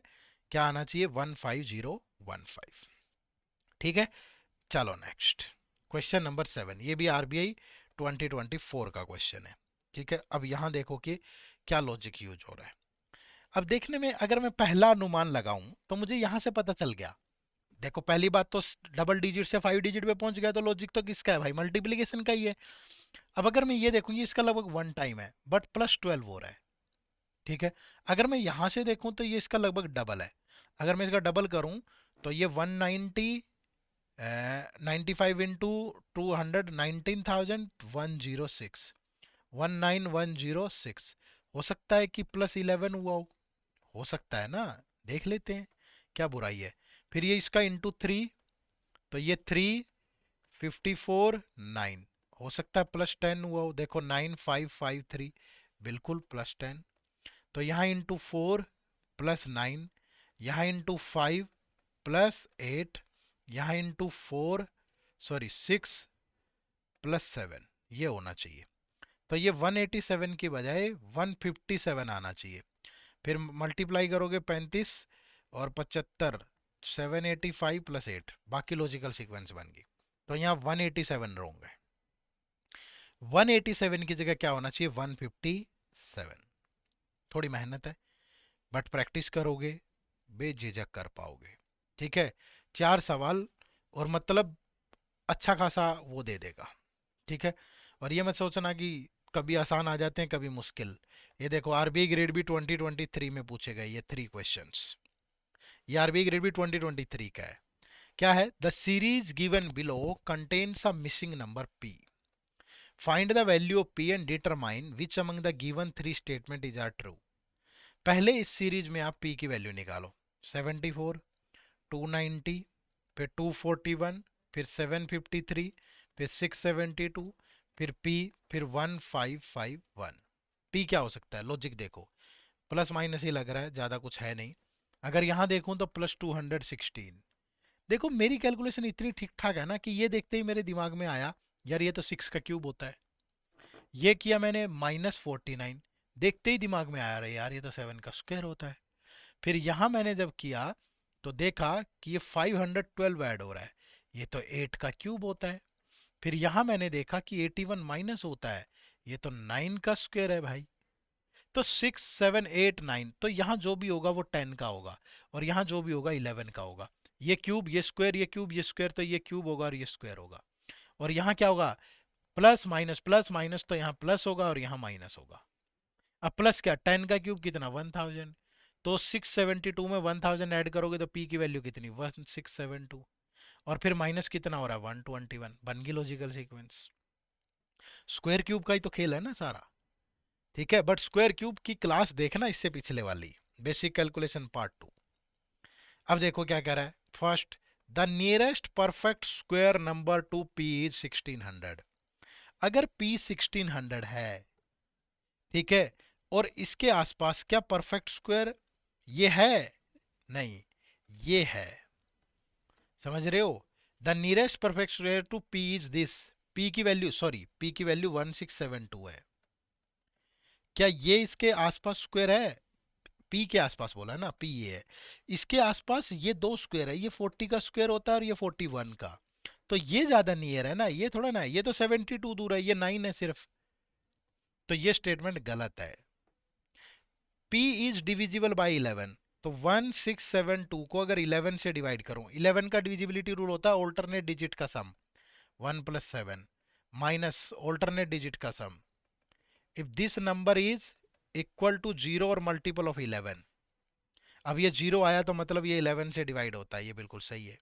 क्या आना चाहिए, 15015। ठीक है, चलो नेक्स्ट क्वेश्चन नंबर 7, ये भी आरबीआई 2024 का क्वेश्चन है। ठीक है, अब यहाँ देखो कि क्या लॉजिक यूज हो रहा है। अब देखने में अगर मैं पहला अनुमान लगाऊं तो मुझे यहां से पता चल गया। देखो पहली बात तो डबल डिजिट से 5 डिजिट पे पहुंच गया, तो लॉजिक तो किसका है भाई, मल्टीप्लीकेशन का ही है। अब अगर मैं ये देखूं, ये इसका लगभग 1 टाइम है बट +12 हो रहा है। ठीक है। अगर मैं यहां से देखूं तो ये इसका लगभग डबल है। अगर मैं इसका डबल करूं तो ये 190, 95 इंटू 200, 19,106, 19,106। हो सकता है कि +11 हुआ हो सकता है ना, देख लेते हैं, क्या बुराई है। फिर ये इसका इंटू 3, तो ये 3, 54, 9। हो सकता है +10 हुआ हो, देखो 9553, बिल्कुल +10। तो यहाँ इंटू 4 +9, यहाँ इंटू 5 +8, यहाँ इंटू 4, सॉरी 6 +7, ये होना चाहिए। तो ये 187 की बजाय 157 आना चाहिए। फिर मल्टीप्लाई करोगे 35 और 75, 785 +8, बाकी लॉजिकल सीक्वेंस बन गई। तो यहाँ 187 रॉन्ग है। 187 की जगह क्या होना चाहिए, 157। थोड़ी मेहनत है बट प्रैक्टिस करोगे बेझिझक कर पाओगे। ठीक है। 4 सवाल और मतलब अच्छा खासा वो दे देगा। ठीक है। और ये मत सोचना कि कभी आसान आ जाते हैं कभी मुश्किल। ये देखो आरबीआई ग्रेड भी 2023 में पूछे गए ये 3 क्वेश्चंस। ये आरबीआई ग्रेड भी 2023 का है। क्या है, the series given below contains a missing number p, find the value of p and determine which among the given 3 statement is are true. पहले इस सीरीज में आप p की वैल्यू निकालो। 74, 290, फिर 241, फिर 753, फिर 672, फिर p, फिर 1551। p क्या हो सकता है, लॉजिक देखो, प्लस माइनस ही लग रहा है, ज़्यादा कुछ है नहीं। अगर यहाँ देखूँ तो +216। देखो मेरी कैलकुलेशन इतनी ठीक ठाक है ना कि ये देखते ही मेरे दिमाग में आया, यार ये तो 6 का क्यूब होता है। ये किया मैंने -49, देखते ही दिमाग में आया, रहे यार ये तो 7 का स्क्वायर होता है। फिर यहाँ मैंने जब किया तो देखा कि ये 512 ऐड हो रहा है, ये तो 8 का क्यूब होता है। फिर यहाँ मैंने देखा कि 81 माइनस होता है, ये तो 9 का स्क्वायर है भाई। तो 6, 7, 8, 9, तो यहाँ जो भी होगा वो 10 का होगा, और यहाँ जो भी होगा 11 का होगा। ये क्यूब ये स्क्वायर, ये क्यूब ये स्क्वायर, तो ये क्यूब होगा और ये स्क्वायर होगा। और यहाँ क्या होगा, प्लस माइनस, तो यहाँ प्लस होगा और यहाँ माइनस होगा। अब प्लस क्या, 10 का क्यूब कितना, 1000। तो 672 में 1000 ऐड करोगे तो पी की वैल्यू कितनी, 1672। और फिर माइनस कितना हो रहा है, 121। बन गई लॉजिकल सीक्वेंस। स्क्वायर क्यूब का ही तो खेल है ना सारा। ठीक है। बट स्क्वायर क्यूब की क्लास देखना इससे पिछले वाली, बेसिक कैलकुलेशन पार्ट 2। अब देखो क्या कह रहा है, first, the nearest perfect square number two P is 1600। अगर p 1600 है, ठीक है, और इसके आसपास क्या परफेक्ट स्क्वायर ये है, नहीं, ये है, समझ रहे हो। The nearest perfect square to p is this, p की वैल्यू, सॉरी p की वैल्यू 1672 है। क्या ये इसके आसपास स्क्वायर है, p के आसपास बोला है ना, p ये है। इसके आसपास ये दो स्क्वायर है, ये 40 का स्क्वायर होता है और ये 41 का। तो ये ज्यादा नियर है ना, ये थोड़ा ना, ये तो 72 दूर है, ये 9 है सिर्फ। तो ये स्टेटमेंट गलत है। p इज डिविजिबल बाई 11, तो 1672 को अगर 11 से डिवाइड करूं, 11 का डिविजिबिलिटी रूल होता है ऑल्टरनेट डिजिट का सम, 1 + 7 माइनस ऑल्टरनेट डिजिट का sum, if this number is equal to 0 और मल्टीपल ऑफ 11। अब ये 0 आया तो मतलब ये 11 से डिवाइड होता है, ये बिल्कुल सही है।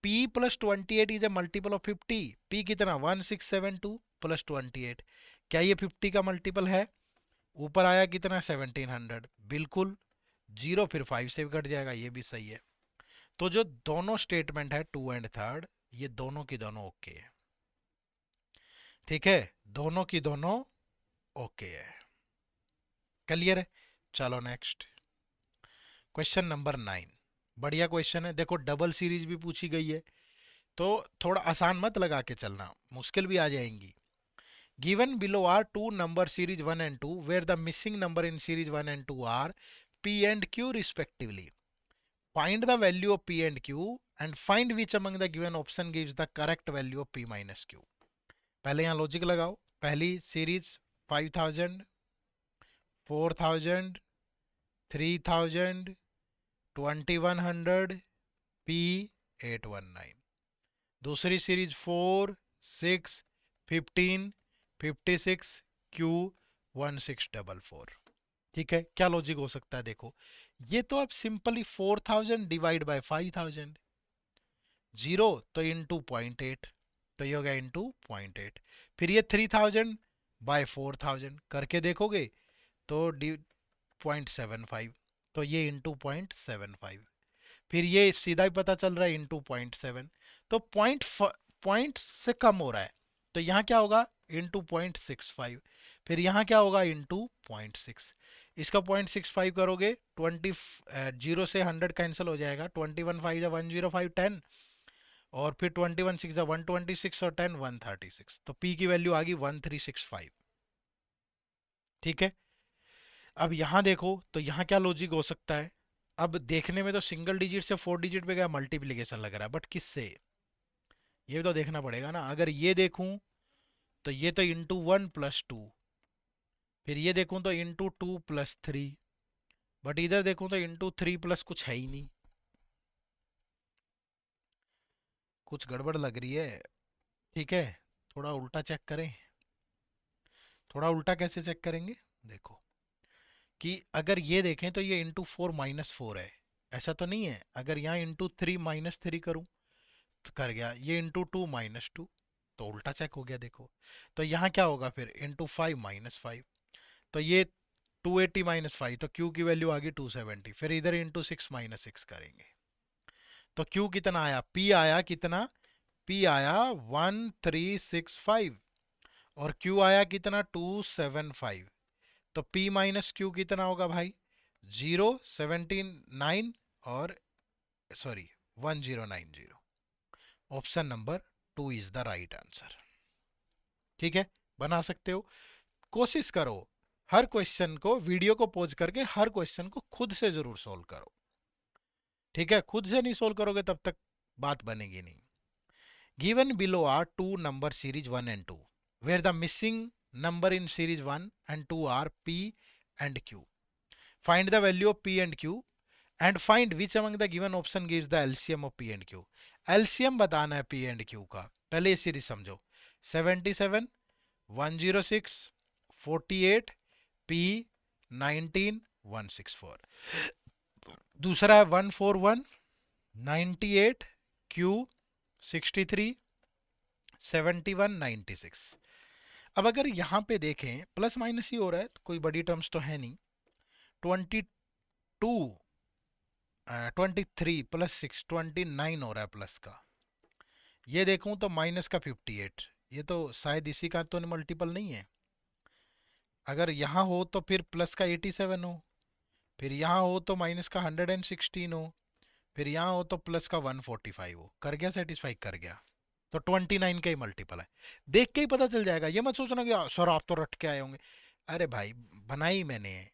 p + 28 is a multiple of 50। p कितना, 1672 + 28, क्या ये 50 का मल्टीपल है। ऊपर आया कितना, 1700, बिल्कुल। 0 फिर 5 से कट जाएगा, ये भी सही है। तो जो दोनों स्टेटमेंट है 2 एंड 3, ये दोनों की दोनों ओके है। ठीक है, दोनों की दोनों ओके है। क्लियर है। चलो नेक्स्ट, क्वेश्चन नंबर 9। बढ़िया क्वेश्चन है, देखो डबल सीरीज भी पूछी गई है, तो थोड़ा आसान मत लगा के चलना, मुश्किल भी आ जाएंगी। Given below are two number series 1 and 2 where the missing number in series 1 and 2 are p and q respectively. Find the value of p and q and find which among the given option gives the correct value of p minus q। पहले यहाँ logic लगाओ, पहली series 5000, 4000, 3000, 2100, P 819। दूसरी series 4, 6, 15, 56, Q 1644। ठीक है, क्या logic हो सकता है देखो। ये तो अब सिंपली 4000 डिवाइड बाय 5000, जीरो तो इंटू 0.8, तो ये हो गया इंटू 0.8। फिर ये 3000 बाय 4000 करके देखोगे तो 0.75, तो ये इंटू 0.75। फिर ये सीधा ही पता चल रहा है इंटू 0.7, तो पॉइंट से कम हो रहा है, तो यहाँ क्या होगा इंटू 0.65। फिर यहाँ क्या होगा इंटू 0.6। इसका 0.65 करोगे 20, जीरो से 100 कैंसिल हो जाएगा, 21 5 या 105 10, और फिर 21 6 या 126 और 10 136, तो P की वैल्यू आ गई 1365। ठीक है, अब यहाँ देखो तो यहाँ क्या लॉजिक हो सकता है। अब देखने में तो सिंगल डिजिट से 4 डिजिट पे क्या मल्टीप्लीकेशन लग रहा है, बट किससे, ये भी तो देखना पड़ेगा ना। अगर ये देखूं तो ये तो इंटू 1 + 2, फिर ये देखूं तो इंटू 2 + 3, बट इधर देखूं तो इंटू 3 प्लस कुछ है ही नहीं, कुछ गड़बड़ लग रही है। ठीक है, थोड़ा उल्टा चेक करें। थोड़ा उल्टा कैसे चेक करेंगे, देखो कि अगर ये देखें तो ये इंटू 4 - 4 है, ऐसा तो नहीं है। अगर यहाँ इंटू 3 - 3 करूं तो कर गया, ये इंटू 2 - 2, तो उल्टा चेक हो गया देखो। तो यहाँ क्या होगा फिर इंटू 5 - 5, तो ये 280 - 5, तो Q की वैल्यू आ गई 270। फिर इधर इंटू 6 - 6 करेंगे तो Q कितना आया, P आया कितना, P आया 1365, और Q आया कितना 275। तो P माइनस Q कितना होगा भाई, 079, और sorry 1090। Option number 2 is the right answer. ठीक है, बना सकते हो। कोशिश करो हर क्वेश्चन को, वीडियो को पॉज करके हर क्वेश्चन को खुद से जरूर सोल्व करो। ठीक है, खुद से नहीं सोल्व करोगे तब तक बात बनेगी नहीं। Given below are two number series 1 and 2 where the missing number in series 1 and 2 are P and Q. Find the value of P and Q and find which among the given option gives the LCM of P and Q. LCM बताना है P and Q का। पहले ये series समझो, 77, 106, 48, P 19, 164। दूसरा है 141, 98, Q 63, 71, 96। अब अगर यहाँ पे देखें प्लस माइनस ही हो रहा है तो कोई बड़ी टर्म्स तो है नहीं। 22, 23 + 6 29 हो रहा है प्लस का। ये देखूं तो माइनस का 58, ये तो शायद इसी का तो मल्टीपल नहीं है। अगर यहाँ हो तो फिर प्लस का 87 हो, फिर यहाँ हो तो माइनस का 116 हो, फिर यहाँ हो तो प्लस का 145 हो। कर गया सेटिस्फाई, कर गया। तो 29 का ही मल्टीपल है, देख के ही पता चल जाएगा। ये मत सोचना कि सर आप तो रट के आए होंगे। अरे भाई, बनाई मैंने,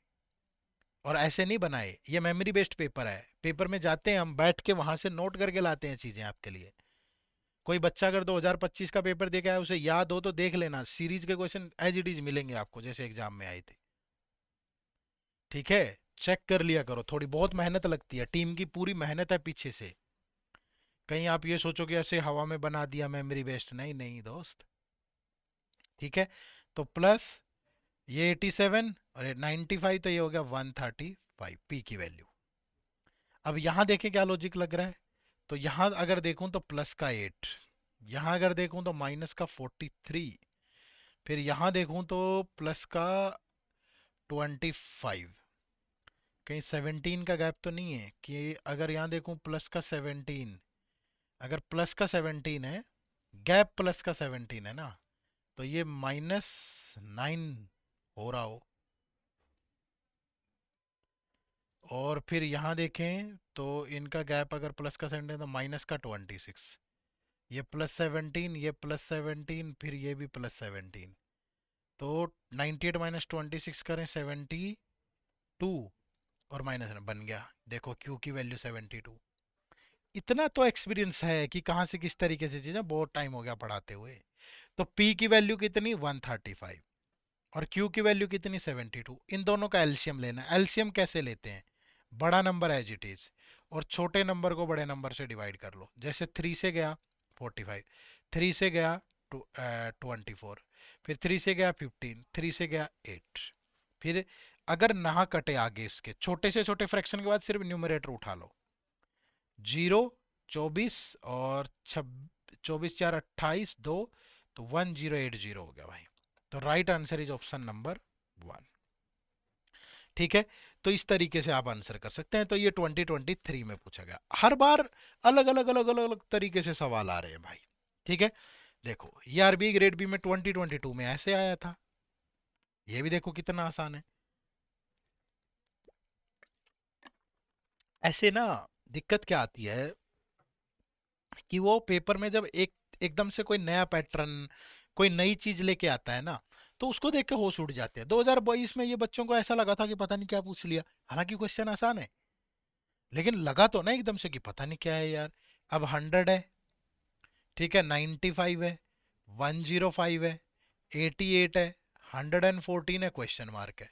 और ऐसे नहीं बनाए, ये मेमोरी बेस्ड पेपर है। पेपर में जाते हैं हम, बैठ के वहां से नोट करके लाते हैं चीजें आपके लिए। कोई बच्चा अगर 2025 का पेपर दे के आया, उसे याद हो तो देख लेना, सीरीज के क्वेश्चन एज इट इज मिलेंगे आपको जैसे एग्जाम में आए थे। ठीक है, चेक कर लिया करो, थोड़ी बहुत मेहनत लगती है, टीम की पूरी मेहनत है पीछे से। कहीं आप ये सोचो कि ऐसे हवा में बना दिया मेमोरी बेस्ड, नहीं नहीं दोस्त। ठीक है, तो प्लस ये 87 और ये 95, तो ये हो गया 135 पी की वैल्यू। अब यहां देखें क्या लॉजिक लग रहा है। तो यहां अगर देखूं तो प्लस का 8, यहां अगर देखूं तो माइनस का 43, फिर यहां देखूं तो प्लस का 25। कहीं 17 का गैप तो नहीं है कि अगर यहां देखूं प्लस का 17, अगर प्लस का 17 है, गैप प्लस का 17 है ना, तो ये -9 हो रहा हो। और फिर यहाँ देखें तो इनका गैप अगर प्लस का 17 तो माइनस का 26, ये +17, ये +17, फिर ये भी +17, तो 98 - 26 करें 72, और माइनस बन गया। देखो क्यू की वैल्यू 72। इतना तो एक्सपीरियंस है कि कहाँ से किस तरीके से चीजें, बहुत टाइम हो गया पढ़ाते हुए। तो पी की वैल्यू कितनी 135, और Q की वैल्यू कितनी 72। इन दोनों का एलसीएम लेना है। एलसीएम कैसे लेते हैं? बड़ा नंबर एज इट इज और छोटे नंबर को बड़े नंबर से डिवाइड कर लो। जैसे 3 से गया 45, 3 से गया 24, फिर 3 से गया 15, 3 से गया 8। फिर अगर ना कटे आगे इसके छोटे से छोटे फ्रैक्शन के बाद सिर्फ न्यूमरेटर उठा लो। 0, 24 और 24 4 28 2, तो 1080 हो गया भाई। तो right answer is option number 1। ठीक है, तो इस तरीके से आप आंसर कर सकते हैं। तो ये 2023 में पूछा गया। हर बार अलग अलग अलग अलग अलग तरीके से सवाल आ रहे हैं भाई। ठीक है, देखो ये आरबीआई ग्रेड बी में 2022 में ऐसे आया था। ये भी देखो कितना आसान है। ऐसे ना दिक्कत क्या आती है कि वो पेपर में जब एकदम से कोई नया पैटर्न, कोई नई चीज लेके आता है ना, तो उसको देख के होश उड़ जाते हैं। 2022 में ये बच्चों को ऐसा लगा था कि पता नहीं क्या पूछ लिया, हालांकि क्वेश्चन आसान है, लेकिन लगा तो ना एकदम से कि पता नहीं क्या है यार। अब 100 है, ठीक है, 95 है, 105 है, 88 है, 114 है, क्वेश्चन मार्क है,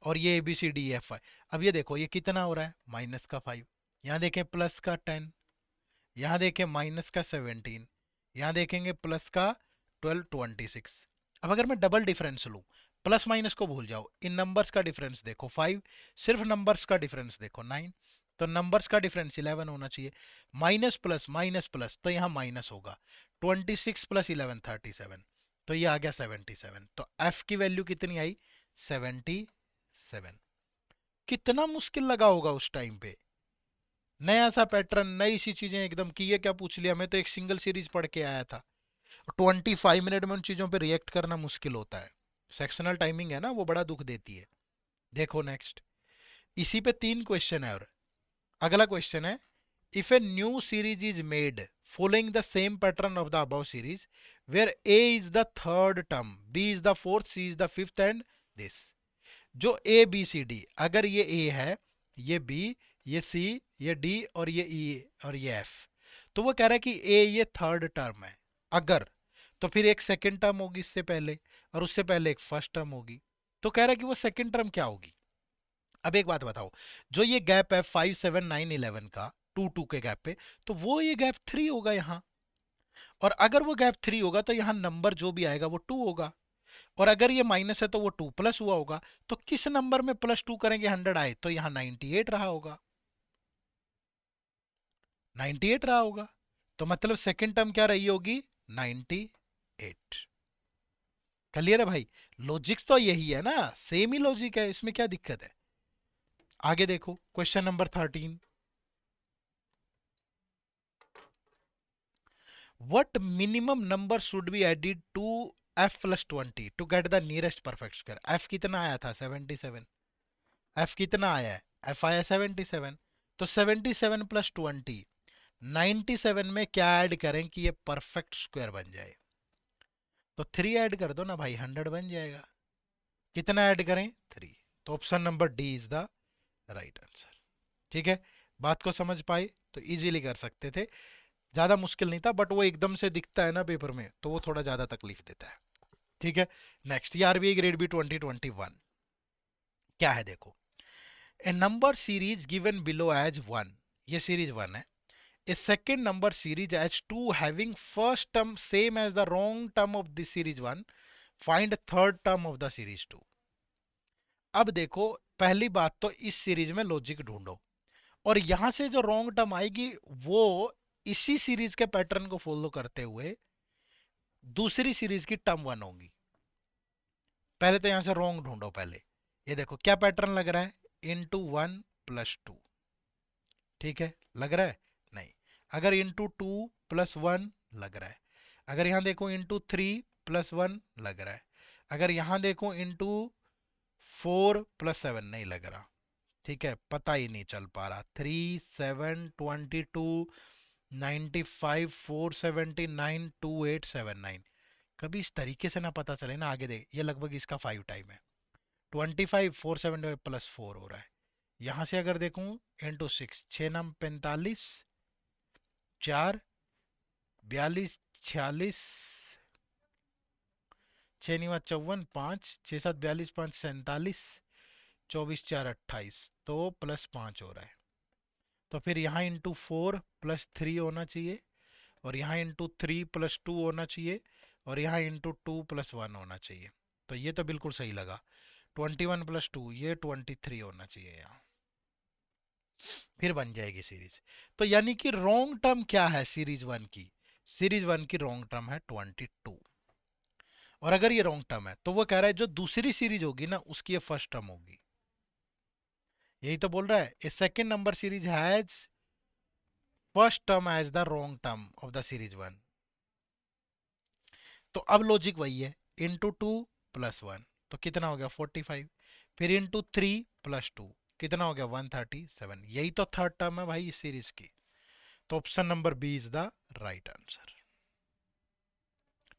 और ये ABCDEF है। अब ये देखो ये कितना हो रहा है, माइनस का 5, यहाँ देखें प्लस का 10, यहाँ देखें माइनस का 17, यहाँ देखेंगे प्लस का 1226। अब अगर मैं डबल डिफरेंस लूँ, प्लस माइनस को भूल जाओ, इन नंबर्स का डिफरेंस देखो 5, सिर्फ नंबर्स का डिफरेंस देखो 9, तो नंबर्स का डिफरेंस 11 होना चाहिए। माइनस प्लस तो यहाँ माइनस होगा। 26 प्लस 11 37, तो ये आ गया 77। तो एफ की वैल्यू कितनी आई? 77। कितना मुश्किल लगा होगा उस टाइम पे, नया सा पैटर्न, नई सी चीजें एकदम की। ये क्या पूछ लिया, मैं तो एक सिंगल सीरीज पढ़ के आया था। 25 मिनट में उन चीजों पे रिएक्ट करना मुश्किल होता है। सेक्शनल टाइमिंग है ना, वो बड़ा दुख देती है। देखो नेक्स्ट, इसी पे 3 क्वेश्चन है। और अगला क्वेश्चन है, if a new series is made following the same pattern of the above series where A is the third term, B is the fourth, C is the fifth and this। जो ए B C D, अगर ये ए है, ये B, ये सी, ये D और ये ई और ये एफ, तो वो कह रहा है कि ए ये थर्ड टर्म है। अगर, तो फिर एक सेकंड टर्म होगी इससे पहले, और उससे पहले एक फर्स्ट टर्म होगी। तो कह रहा है कि वो सेकंड टर्म क्या होगी। अब एक बात बताओ, जो ये गैप है 5 7 9 11 का, 2 2 के गैप पे, तो वो ये गैप 3 होगा यहाँ। और अगर वो गैप 3 होगा तो यहाँ नंबर जो भी आएगा वो 2 होगा। और अगर ये माइनस है तो वो 2 प्लस हुआ होगा। तो किस नंबर में +2 करेंगे 100 आए, तो यहाँ 98 रहा होगा। 98 रहा होगा, तो मतलब सेकंड टर्म क्या रही होगी? 98। क्लियर है भाई? लॉजिक तो यही है ना, सेम ही लॉजिक है, इसमें क्या दिक्कत है। आगे देखो question number 13। What minimum number should be added to f plus 20 to get the nearest perfect square. f कितना आया था? 77। f कितना आया है? f आया 77। तो 77 प्लस 20, 97 में क्या ऐड करें कि ये परफेक्ट स्क्वायर बन जाए? तो 3 ऐड कर दो ना भाई, 100 बन जाएगा। कितना ऐड करें? 3। तो option number D is the right answer. ठीक है, बात को समझ पाए तो इजीली कर सकते थे, ज्यादा मुश्किल नहीं था, बट वो एकदम से दिखता है ना पेपर में, तो वो थोड़ा ज्यादा तकलीफ देता है। ठीक है, नेक्स्ट, ये आरबीआई ग्रेड बी 2021 क्या है देखो। A number series given below as 1, ये सीरीज 1 है। A second number series as 2 having first term same as the wrong term of the series 1, find third term of the series 2। अब देखो, पहली बात तो इस सीरीज में लॉजिक ढूंढो, और यहां से जो रॉन्ग टर्म आएगी वो इसी सीरीज के पैटर्न को फॉलो करते हुए दूसरी सीरीज की टर्म 1 होगी। पहले तो यहां से रॉन्ग ढूंढो पहले। ये देखो क्या पैटर्न लग रहा है, इंटू 1 + 2। ठीक है, लग रहा है? नहीं। अगर इंटू 2 + 1 लग रहा है। अगर यहाँ देखो इंटू 3 + 1 लग रहा है। अगर यहाँ देखो इंटू 4 + 7 नहीं लग रहा। ठीक है, पता ही नहीं चल पा रहा। 3 7 22 95 479 2879, कभी इस तरीके से ना पता चले ना। आगे देख, ये लगभग इसका 5 टाइम है। 25 475 +4 हो रहा है। यहाँ से अगर देखूं इंटू 6, 6 9 45, 4 42 46, छः निवा 54, 5 6 7 42, 5 47, 24 4 28, तो +5 हो रहा है। तो फिर यहाँ इंटू 4 +3 होना चाहिए, और यहाँ इंटू 3 +2 होना चाहिए, और यहाँ इंटू 2 +1 होना चाहिए। तो ये तो बिल्कुल सही लगा। 21 + 2 ये 23 होना चाहिए यहाँ। फिर बन जाएगी सीरीज। तो यानी कि रॉन्ग टर्म क्या है सीरीज वन की? सीरीज वन की रॉन्ग टर्म है 22। और अगर ये रॉन्ग टर्म है तो वो कह रहा है जो दूसरी सीरीज होगी ना उसकी ये फर्स्ट टर्म होगी। यही तो बोल रहा है, a second number series has first term as the wrong term of the series one. तो अब लॉजिक वही है, इंटू 2 + 1 तो कितना हो गया 45, फिर इंटू 3 + 2 कितना हो गया 137। यही तो थर्ड टर्म है भाई इस सीरीज की। तो option number B is the right answer.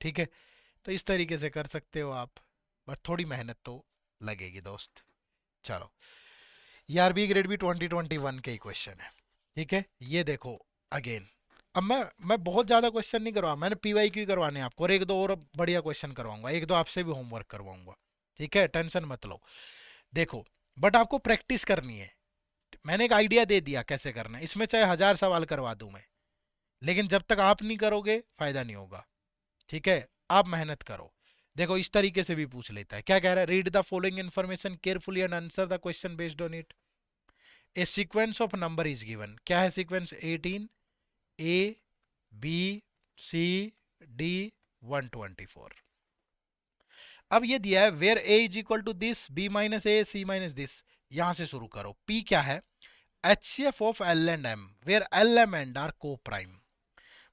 ठीक है, तो इस तरीके से कर सकते हो आप, बट थोड़ी मेहनत तो लगेगी दोस्त। चलो, ये आरबी ग्रेड भी 2021 के ही क्वेश्चन है। ठीक है, ये देखो अगेन। अब मैं बहुत ज्यादा क्वेश्चन नहीं करवा, मैंने पीवाई क्यू करवाने हैं आपको, और एक दो और बढ़िया क्वेश्चन करवाऊंगा, एक दो आपसे भी होमवर्क करवाऊंगा। ठीक है, टेंशन मत लो। देखो, बट आपको प्रैक्टिस करनी है। मैंने एक आइडिया दे दिया कैसे करना है, इसमें चाहे 1000 सवाल करवा दूं मैं, लेकिन जब तक आप नहीं करोगे फायदा नहीं होगा। ठीक है, आप मेहनत करो। देखो इस तरीके से भी पूछ लेता है, क्या कह रहा है, read the following information carefully and answer the question based on it. A sequence of number is given. क्या है sequence? 18, A B C D 124। अब ये दिया है where A is equal to this, B minus A, C minus this. यहां से शुरू करो। पी क्या है? HCF of L and M where L M and are coprime.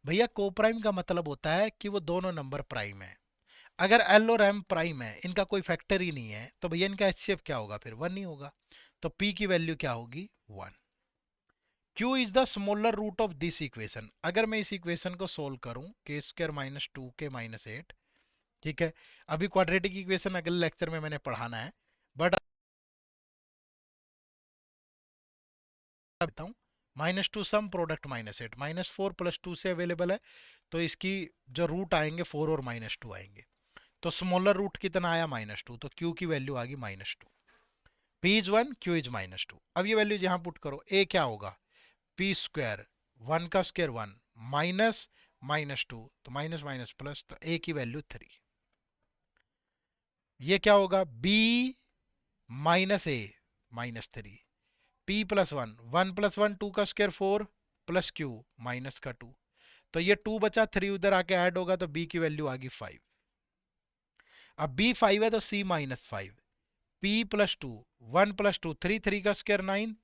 भैया को प्राइम का मतलब होता है कि वो दोनों नंबर प्राइम है। अगर एल और एम प्राइम है, इनका कोई फैक्टर ही नहीं है, तो भैया इनका एचसीएफ क्या होगा? फिर 1 ही होगा। तो पी की वैल्यू क्या होगी? 1। Q is the smaller root of this equation. अगर मैं इस इक्वेशन को सोल्व करूं, के स्क्वायर माइनस 2k-8। ठीक है, अभी क्वाड्रेटिक इक्वेशन अगले लेक्चर में मैंने पढ़ाना है, बट बताऊं, -2 सम प्रोडक्ट -8, -4 + 2 से अवेलेबल है, तो इसकी जो रूट आएंगे 4 और -2 आएंगे। तो स्मॉलर रूट कितना आया? -2, तो क्यू की वैल्यू आ गई -2। P is 1, Q is -2। अब ये वैल्यूज यहां पुट करो। ए क्या होगा? पी स्क्वायर 1 का स्क्वायर 1 माइनस -2, तो माइनस माइनस प्लस, तो ए की वैल्यू 3। ये क्या होगा? बी माइनस ए -3, पी +1, 1 + 1 2 का स्क्वायर 4 प्लस क्यू माइनस का 2, तो ये 2 बचा, 3 उधर आके ऐड होगा, तो बी की वैल्यू आ गई 5। अब बी 5 है तो सी -5, पी +2, 1 + 2 3, 3 का स्क्वायर 9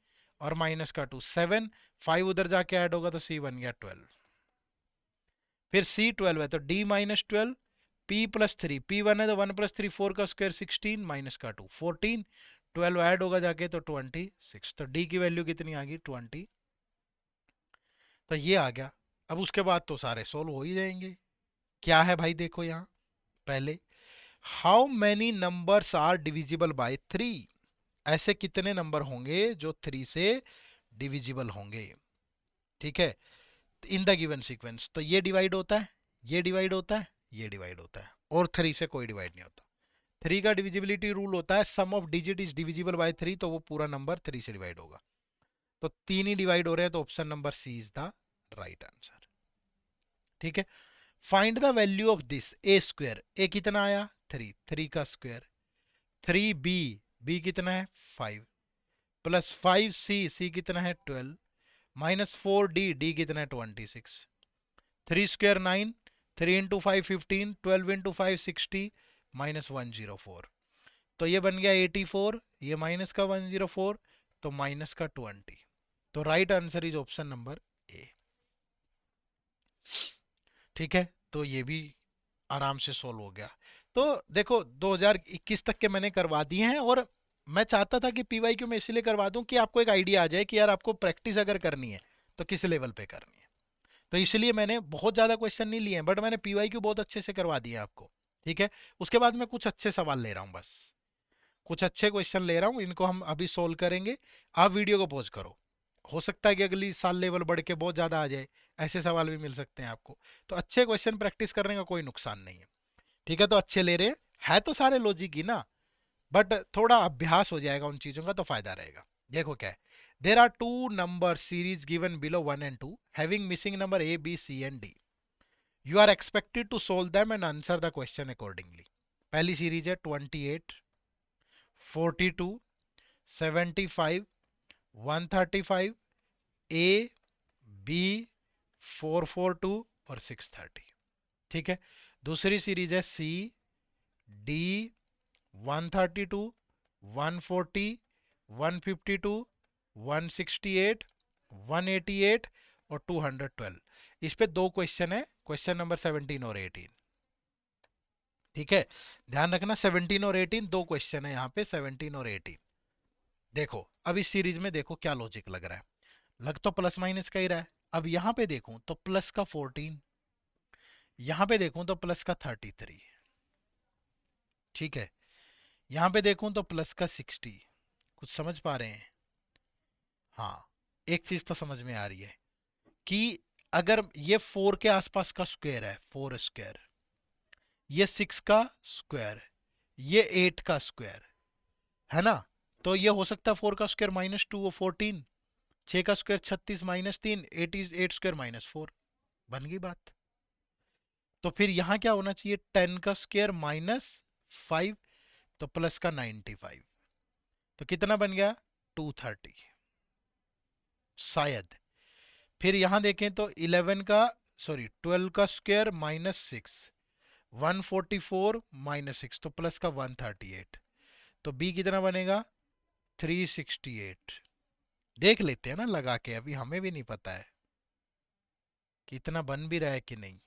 और माइनस का 2 7, 5 उधर जाके ऐड होगा, तो सी बन गया 12। फिर सी 12 है तो डी -12, पी +3, पी 1 है तो 1 + 3 4 का स्क्वायर 16 माइनस का 2 14, 12 ऐड होगा जाके तो 26, तो डी की वैल्यू कितनी आ गई? 20। तो ये आ गया। अब उसके बाद तो सारे सोल्व हो ही जाएंगे। क्या है भाई? देखो यहाँ पहले, how many numbers are divisible by 3। ऐसे कितने नंबर होंगे जो 3 से डिविजिबल होंगे? ठीक है, इन द गिवन सीक्वेंस। तो ये डिवाइड होता है, ये डिवाइड होता है, ये डिवाइड होता है, और 3 से कोई डिवाइड नहीं होता। 3 का डिविजिबिलिटी रूल होता है, sum of digit is divisible by 3, तो वो पूरा नंबर 3 से डिवाइड होगा। तो 3 ही डिवाइड हो रहे हैं, तो option number C is the right answer. ठीक है, find the value of this A square. A कितना आया? 3, 3 का स्क्वायर, 3 बी, बी कितना है? 5, प्लस 5 सी, सी कितना है? 12, -4 डी, डी कितना है? 26, 3 स्क्वायर 9, 3 इंटू 5 15, 12 इंटू 5 60, -104। तो ये बन गया 84, ये माइनस का 104, तो माइनस का 20। तो right answer is option number A. ठीक है, तो ये भी आराम से सोल्व हो गया। तो देखो 2021 तक के मैंने करवा दिए हैं, और मैं चाहता था कि पीवाईक्यू में इसलिए करवा दूं कि आपको एक आइडिया आ जाए कि यार आपको प्रैक्टिस अगर करनी है तो किस लेवल पे करनी है। तो इसलिए मैंने बहुत ज़्यादा क्वेश्चन नहीं लिए हैं, बट मैंने पीवाईक्यू बहुत अच्छे से करवा दिए आपको। ठीक है, उसके बाद मैं कुछ अच्छे सवाल ले रहा हूँ, बस कुछ अच्छे क्वेश्चन ले रहा हूँ, इनको हम अभी सोल्व करेंगे। आप वीडियो को पॉज करो, हो सकता है कि अगली साल लेवल बढ़ के बहुत ज़्यादा आ जाए, ऐसे सवाल भी मिल सकते हैं आपको। तो अच्छे क्वेश्चन प्रैक्टिस करने का कोई नुकसान नहीं है। ठीक है, तो अच्छे ले रहे हैं, है तो सारे लॉजिक ही ना, बट थोड़ा अभ्यास हो जाएगा उन चीजों का तो फायदा रहेगा। देखो क्या है, there are two number series given below 1 and 2 having missing number A B C and D. You are expected to solve them and answer the question accordingly. पहली सीरीज है 28, 42, 75, 135, ए बी 442 और 630। ठीक है। दूसरी सीरीज है C D 132, 140, 152, 168, 188 और 212। इस पे दो क्वेश्चन है, क्वेश्चन नंबर 17 और 18। ठीक है, ध्यान रखना 17 और 18 दो क्वेश्चन है यहाँ पे, 17 और 18। देखो अब इस सीरीज में देखो क्या लॉजिक लग रहा है, लग तो प्लस माइनस का ही रहा है। अब यहाँ पे देखूं तो प्लस का 14, यहाँ पे देखूं तो प्लस का 33। ठीक है, यहाँ पे देखूं तो प्लस का 60। कुछ समझ पा रहे हैं? हाँ, एक चीज तो समझ में आ रही है कि अगर ये 4 के आसपास का स्क्वायर है, 4 स्क्वायर, ये 6 का स्क्वायर, ये 8 का स्क्वायर, है ना, तो ये हो सकता है 4 का स्क्वायर -2 और 14, 6 का स्क्वायर 36 -3, 88 स्क्वायर -4। बन गई बात। तो फिर यहां क्या होना चाहिए, 10 का स्क्वायर -5, तो प्लस का 95, तो कितना बन गया 230 शायद। फिर यहां देखें तो 11 का, सॉरी 12 का स्क्वायर -6, 144 -6, तो प्लस का 138, तो बी कितना बनेगा 368। देख लेते हैं ना लगा के, अभी हमें भी नहीं पता है कि इतना बन भी रहा है कि नहीं।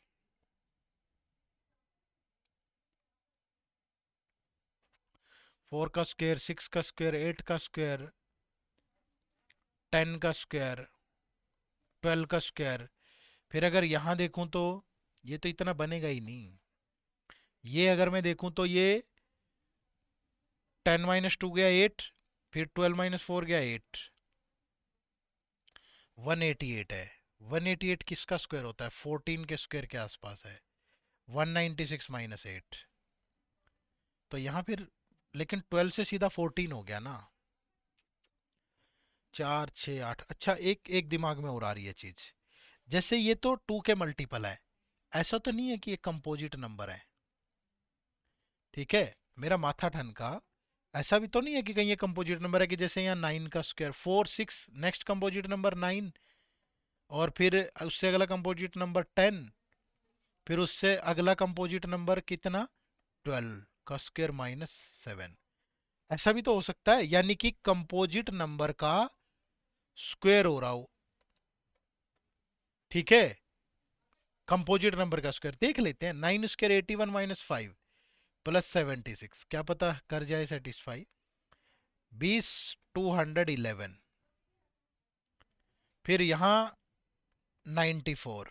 4 का स्क्वायर, 6 का स्क्वायर, 8 का स्क्वायर, 10 का स्क्वायर, 12 का स्क्वायर। फिर अगर यहां देखूं तो ये तो इतना बनेगा ही नहीं। ये अगर मैं देखूं तो ये 10 - 2 गया 8, फिर 12 - 4 गया 8, 188 है। 188 किसका स्क्वायर होता है, 14 के स्क्वायर के आसपास है। 196 -8, तो यहाँ फिर, लेकिन 12 से सीधा 14 हो गया ना। 4 6 8। अच्छा, एक एक दिमाग में और आ रही है चीज, जैसे ये तो 2 के मल्टीपल है, ऐसा तो नहीं है कि ये कंपोजिट नंबर है। ठीक है, मेरा माथा ठनका, ऐसा भी तो नहीं है कि कहीं ये कंपोजिट नंबर है कि जैसे यहाँ 9 का स्क्वायर 4 6, नेक्स्ट कंपोजिट नंबर 9, और फिर उससे अगला कंपोजिट नंबर 10, फिर उससे अगला कंपोजिट नंबर कितना 12 का स्क्वायर -7। ऐसा भी तो हो सकता है, यानी कि कंपोजिट नंबर का स्क्वायर हो रहा हो। ठीक है, कंपोजिट नंबर का स्क्वायर देख लेते हैं, 9 स्क्वायर 81 -5 प्लस 76, क्या पता कर जाए सेटिस्फाई। 20 211, फिर यहाँ 94,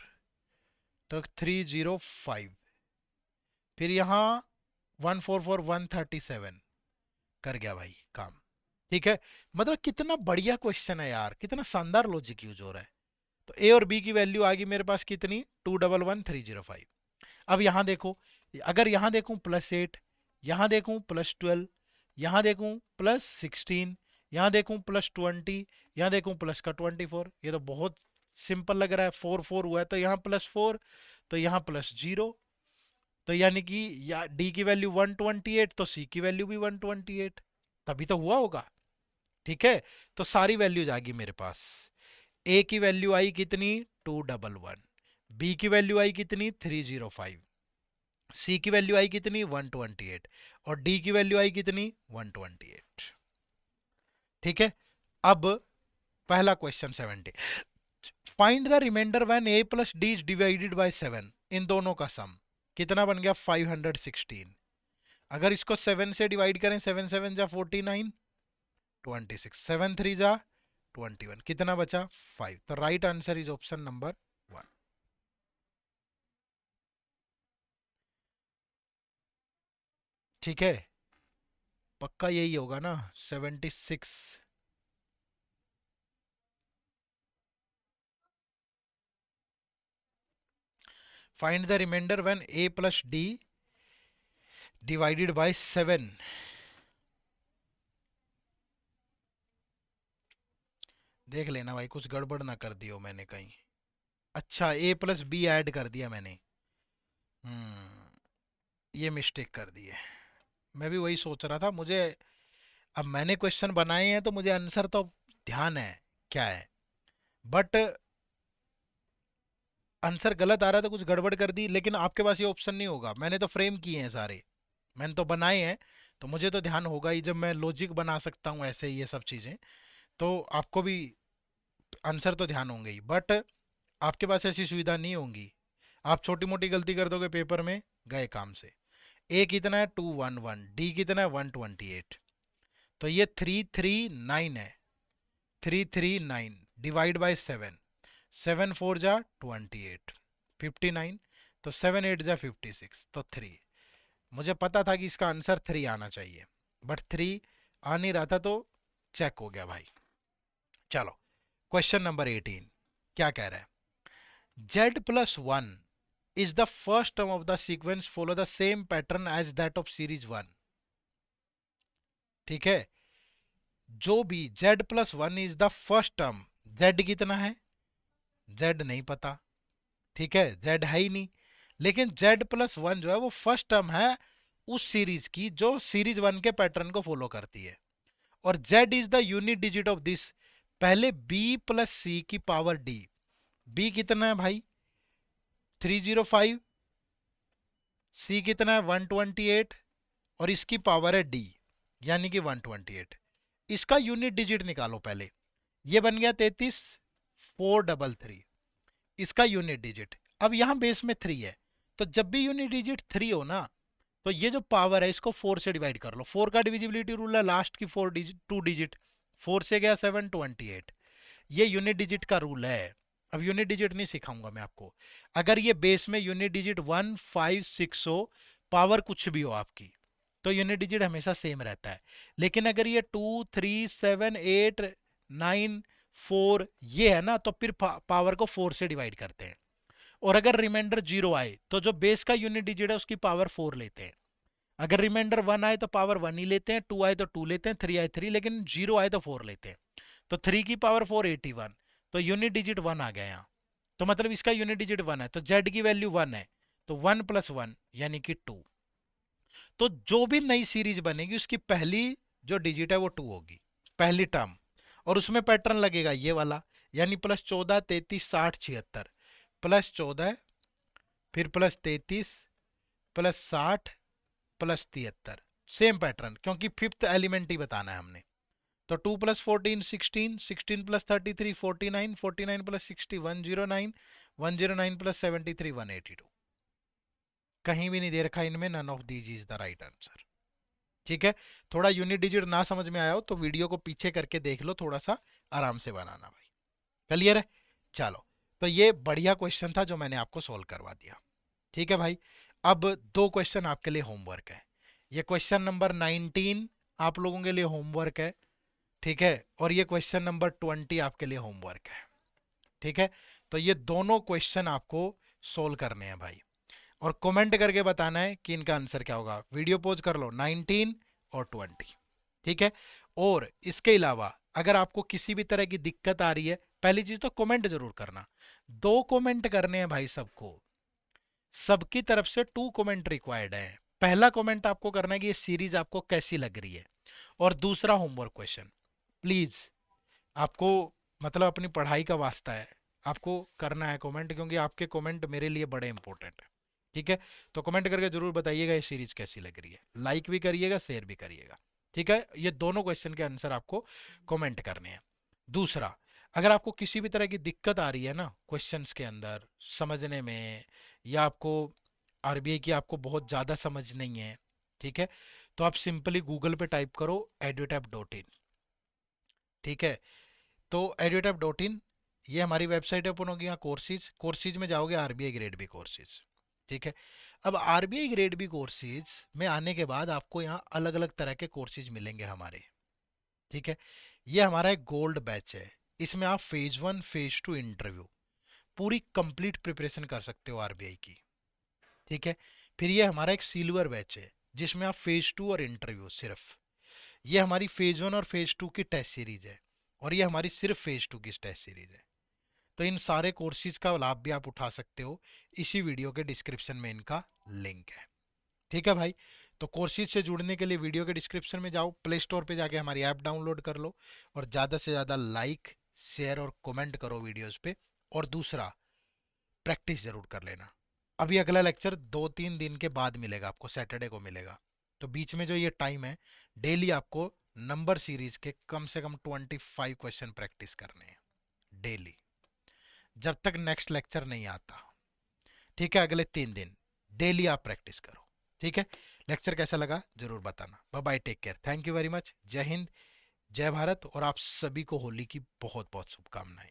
तो 305, फिर यहाँ 144 137, कर गया भाई काम। ठीक है, मतलब कितना बढ़िया क्वेश्चन है यार, कितना शानदार लॉजिक यूज हो रहा है। तो ए और बी की वैल्यू आ गई मेरे पास कितनी 211305। अब यहां देखो, अगर यहां देखूं +8, यहां देखूं +12, यहां देखूं +16, यहां देखूं +20, यहां देखूं प्लस का 24, ये तो बहुत सिंपल लग रहा है। 4 4 हुआ है तो यहाँ +4, तो यहाँ +0, तो यानी कि या डी की वैल्यू 128, तो सी की वैल्यू भी 128, तभी तो हुआ होगा। ठीक है, तो सारी वैल्यूज आ गई मेरे पास। ए की वैल्यू आई कितनी 211, बी की वैल्यू आई कितनी 305, सी की वैल्यू आई कितनी 128, और डी की वैल्यू आई कितनी 128। ठीक है, अब पहला question 70, find the remainder when A plus D is divided by 7, इन दोनों का सम कितना बन गया 516। अगर इसको 7 से डिवाइड करें, 7 7 जा 49, 26, 7 3 जा 21, कितना बचा 5, तो right answer is option number 1। ठीक है, पक्का यही होगा ना 76। Find the remainder when a plus D divided by 7। देख लेना भाई कुछ गड़बड़ ना कर दियो मैंने कहीं। अच्छा ए प्लस बी ऐड कर दिया मैंने। ये मिस्टेक कर दी है। मैं भी वही सोच रहा था मुझे। अब मैंने क्वेश्चन बनाए हैं तो मुझे आंसर तो ध्यान है क्या है, बट आंसर गलत आ रहा था, कुछ गड़बड़ कर दी। लेकिन आपके पास ये ऑप्शन नहीं होगा, मैंने तो फ्रेम किए हैं सारे, मैंने तो बनाए हैं, तो मुझे तो ध्यान होगा ही जब मैं लॉजिक बना सकता हूँ ऐसे ये सब चीज़ें। तो आपको भी आंसर तो ध्यान होंगे ही, बट आपके पास ऐसी सुविधा नहीं होंगी। आप छोटी मोटी गलती कर दोगे पेपर में, गए काम से। ए कितना है 211, डी कितना है 128, तो ये 339 है। 339 डिवाइड बाय 7, 7 4 जा 28, 59, तो 7 8 जा 56, तो 3। मुझे पता था कि इसका आंसर 3 आना चाहिए, बट 3 आ नहीं रहा था, तो चेक हो गया भाई। चलो क्वेश्चन नंबर 18 क्या कह रहा है। Z plus 1 is the first term of the sequence follow the same pattern as that of series 1। ठीक है, जो भी Z plus 1 is the first term, Z कितना है, Z नहीं पता, ठीक है, Z है ही नहीं। लेकिन Z plus 1 जो है वो फर्स्ट टर्म है उस सीरीज की जो सीरीज 1 के पैटर्न को फॉलो करती है। और Z is the unit digit of this. पहले B प्लस सी की पावर D। B कितना है भाई 305, C कितना है 128, और इसकी पावर है D यानी कि 128। इसका यूनिट डिजिट निकालो पहले। ये बन गया 33 433, इसका यूनिट डिजिट। अब यहां बेस में 3 है, तो जब भी यूनिट डिजिट 3 हो ना, तो ये जो पावर है इसको 4 से डिवाइड कर लो। 4 का डिविजिबिलिटी रूल है लास्ट की 4 डिजिट 2 डिजिट। 4 से गया 728, ये यूनिट डिजिट का रूल है। अब यूनिट डिजिट नहीं सिखाऊंगा मैं आपको। अगर ये बेस में यूनिट डिजिट 1 5 6 हो, पावर कुछ भी हो आपकी, तो यूनिट डिजिट हमेशा सेम रहता है। लेकिन अगर ये 2 3 7 8 9 4 ये है ना, तो फिर पावर को 4 से डिवाइड करते हैं। और अगर रिमाइंडर 0 आए तो जो बेस का यूनिट डिजिट है उसकी पावर 4 लेते हैं। अगर रिमाइंडर 1 आए तो पावर 1 ही लेते हैं, 2 आए तो 2 लेते हैं, 3 आए 3, लेकिन 0 आए तो 4 लेते हैं। तो 3 की पावर 4 81, तो यूनिट डिजिट 1 आ गया यहाँ। तो मतलब इसका यूनिट डिजिट 1 है, तो जेड की वैल्यू 1 है, तो 1 प्लस 1 यानी कि 2। तो जो भी नई सीरीज बनेगी उसकी पहली जो डिजिट है वो 2 होगी, पहली टर्म। और उसमें पैटर्न लगेगा ये वाला, यानी प्लस 14 33 60 76, प्लस 14 फिर plus 33 plus 60 plus 73। Same pattern, क्योंकि फिफ्थ एलिमेंट ही बताना है हमने। तो 2 प्लस 14 16, 16 प्लस 33 49, 49 प्लस 60 109, 109 प्लस 73 182। कहीं भी नहीं दे रखा इनमें, none of these is the right answer. ठीक है, थोड़ा यूनिट डिजिट ना समझ में आया हो तो वीडियो को पीछे करके देख लो, थोड़ा सा आराम से बनाना भाई। क्लियर है। चलो, तो ये बढ़िया क्वेश्चन था जो मैंने आपको सोल्व करवा दिया। ठीक है भाई, अब दो क्वेश्चन आपके लिए होमवर्क है। ये क्वेश्चन नंबर 19 आप लोगों के लिए होमवर्क है, ठीक है, और ये क्वेश्चन नंबर 20 आपके लिए होमवर्क है। ठीक है, तो ये दोनों क्वेश्चन आपको सोल्व करने हैं भाई, और कमेंट करके बताना है कि इनका आंसर क्या होगा। वीडियो पॉज कर लो 19 और 20। ठीक है, और इसके अलावा अगर आपको किसी भी तरह की दिक्कत आ रही है, पहली चीज तो कमेंट जरूर करना। दो कमेंट करने हैं भाई सबको, सबकी तरफ से 2 कमेंट रिक्वायर्ड है। पहला कमेंट आपको करना है कि ये सीरीज आपको कैसी लग रही है, और दूसरा होमवर्क क्वेश्चन। प्लीज आपको, मतलब अपनी पढ़ाई का वास्ता है, आपको करना है कमेंट, क्योंकि आपके कमेंट मेरे लिए बड़े इंपॉर्टेंट है। ठीक है, तो कमेंट करके जरूर बताइएगा ये सीरीज कैसी लग रही है। लाइक भी करिएगा, शेयर भी करिएगा। ठीक है, ये दोनों क्वेश्चन के आंसर आपको कमेंट करने हैं। दूसरा, अगर आपको किसी भी तरह की दिक्कत आ रही है ना क्वेश्चंस के अंदर समझने में, या आपको आरबीआई की आपको बहुत ज़्यादा समझ नहीं है, ठीक है, तो आप सिंपली गूगल पे टाइप करो edutap.in। ठीक है, तो edutap.in ये हमारी वेबसाइट ओपन होगी। यहाँ कोर्सेज, कोर्सेज में जाओगे आरबीआई ग्रेड बी कोर्सेज। ठीक है, अब आरबीआई ग्रेड बी कोर्सेज में आने के बाद आपको यहाँ अलग अलग तरह के कोर्सेज मिलेंगे हमारे। ठीक है, ये हमारा एक गोल्ड बैच है, इसमें आप फेज 1 फेज 2 इंटरव्यू पूरी कंप्लीट प्रिपरेशन कर सकते हो आरबीआई की। ठीक है, फिर ये हमारा एक सिल्वर बैच है, जिसमें आप फेज 2 और इंटरव्यू सिर्फ, ये हमारी फेज 1 और फेज 2 की टेस्ट सीरीज है, और ये हमारी सिर्फ फेज 2 की टेस्ट सीरीज है। तो इन सारे कोर्सेज का लाभ भी आप उठा सकते हो, इसी वीडियो के डिस्क्रिप्शन में इनका लिंक है। ठीक है भाई। तो कोर्सेज से जुड़ने के लिए वीडियो के डिस्क्रिप्शन में जाओ, प्ले स्टोर पे जाके हमारी ऐप डाउनलोड कर लो, और ज़्यादा से ज़्यादा लाइक शेयर और कमेंट करो वीडियोस पे। और दूसरा, प्रैक्टिस जरूर कर लेना। अभी अगला लेक्चर 2-3 दिन के बाद मिलेगा आपको, सैटरडे को मिलेगा। तो बीच में जो ये टाइम है, डेली आपको नंबर सीरीज के कम से कम 25 क्वेश्चन प्रैक्टिस करने हैं डेली, जब तक नेक्स्ट लेक्चर नहीं आता। ठीक है, अगले 3 दिन डेली आप प्रैक्टिस करो। ठीक है। लेक्चर कैसा लगा जरूर बताना। Bye bye, take care, thank you very much, जय हिंद, जय भारत, और आप सभी को होली की बहुत बहुत शुभकामनाएं।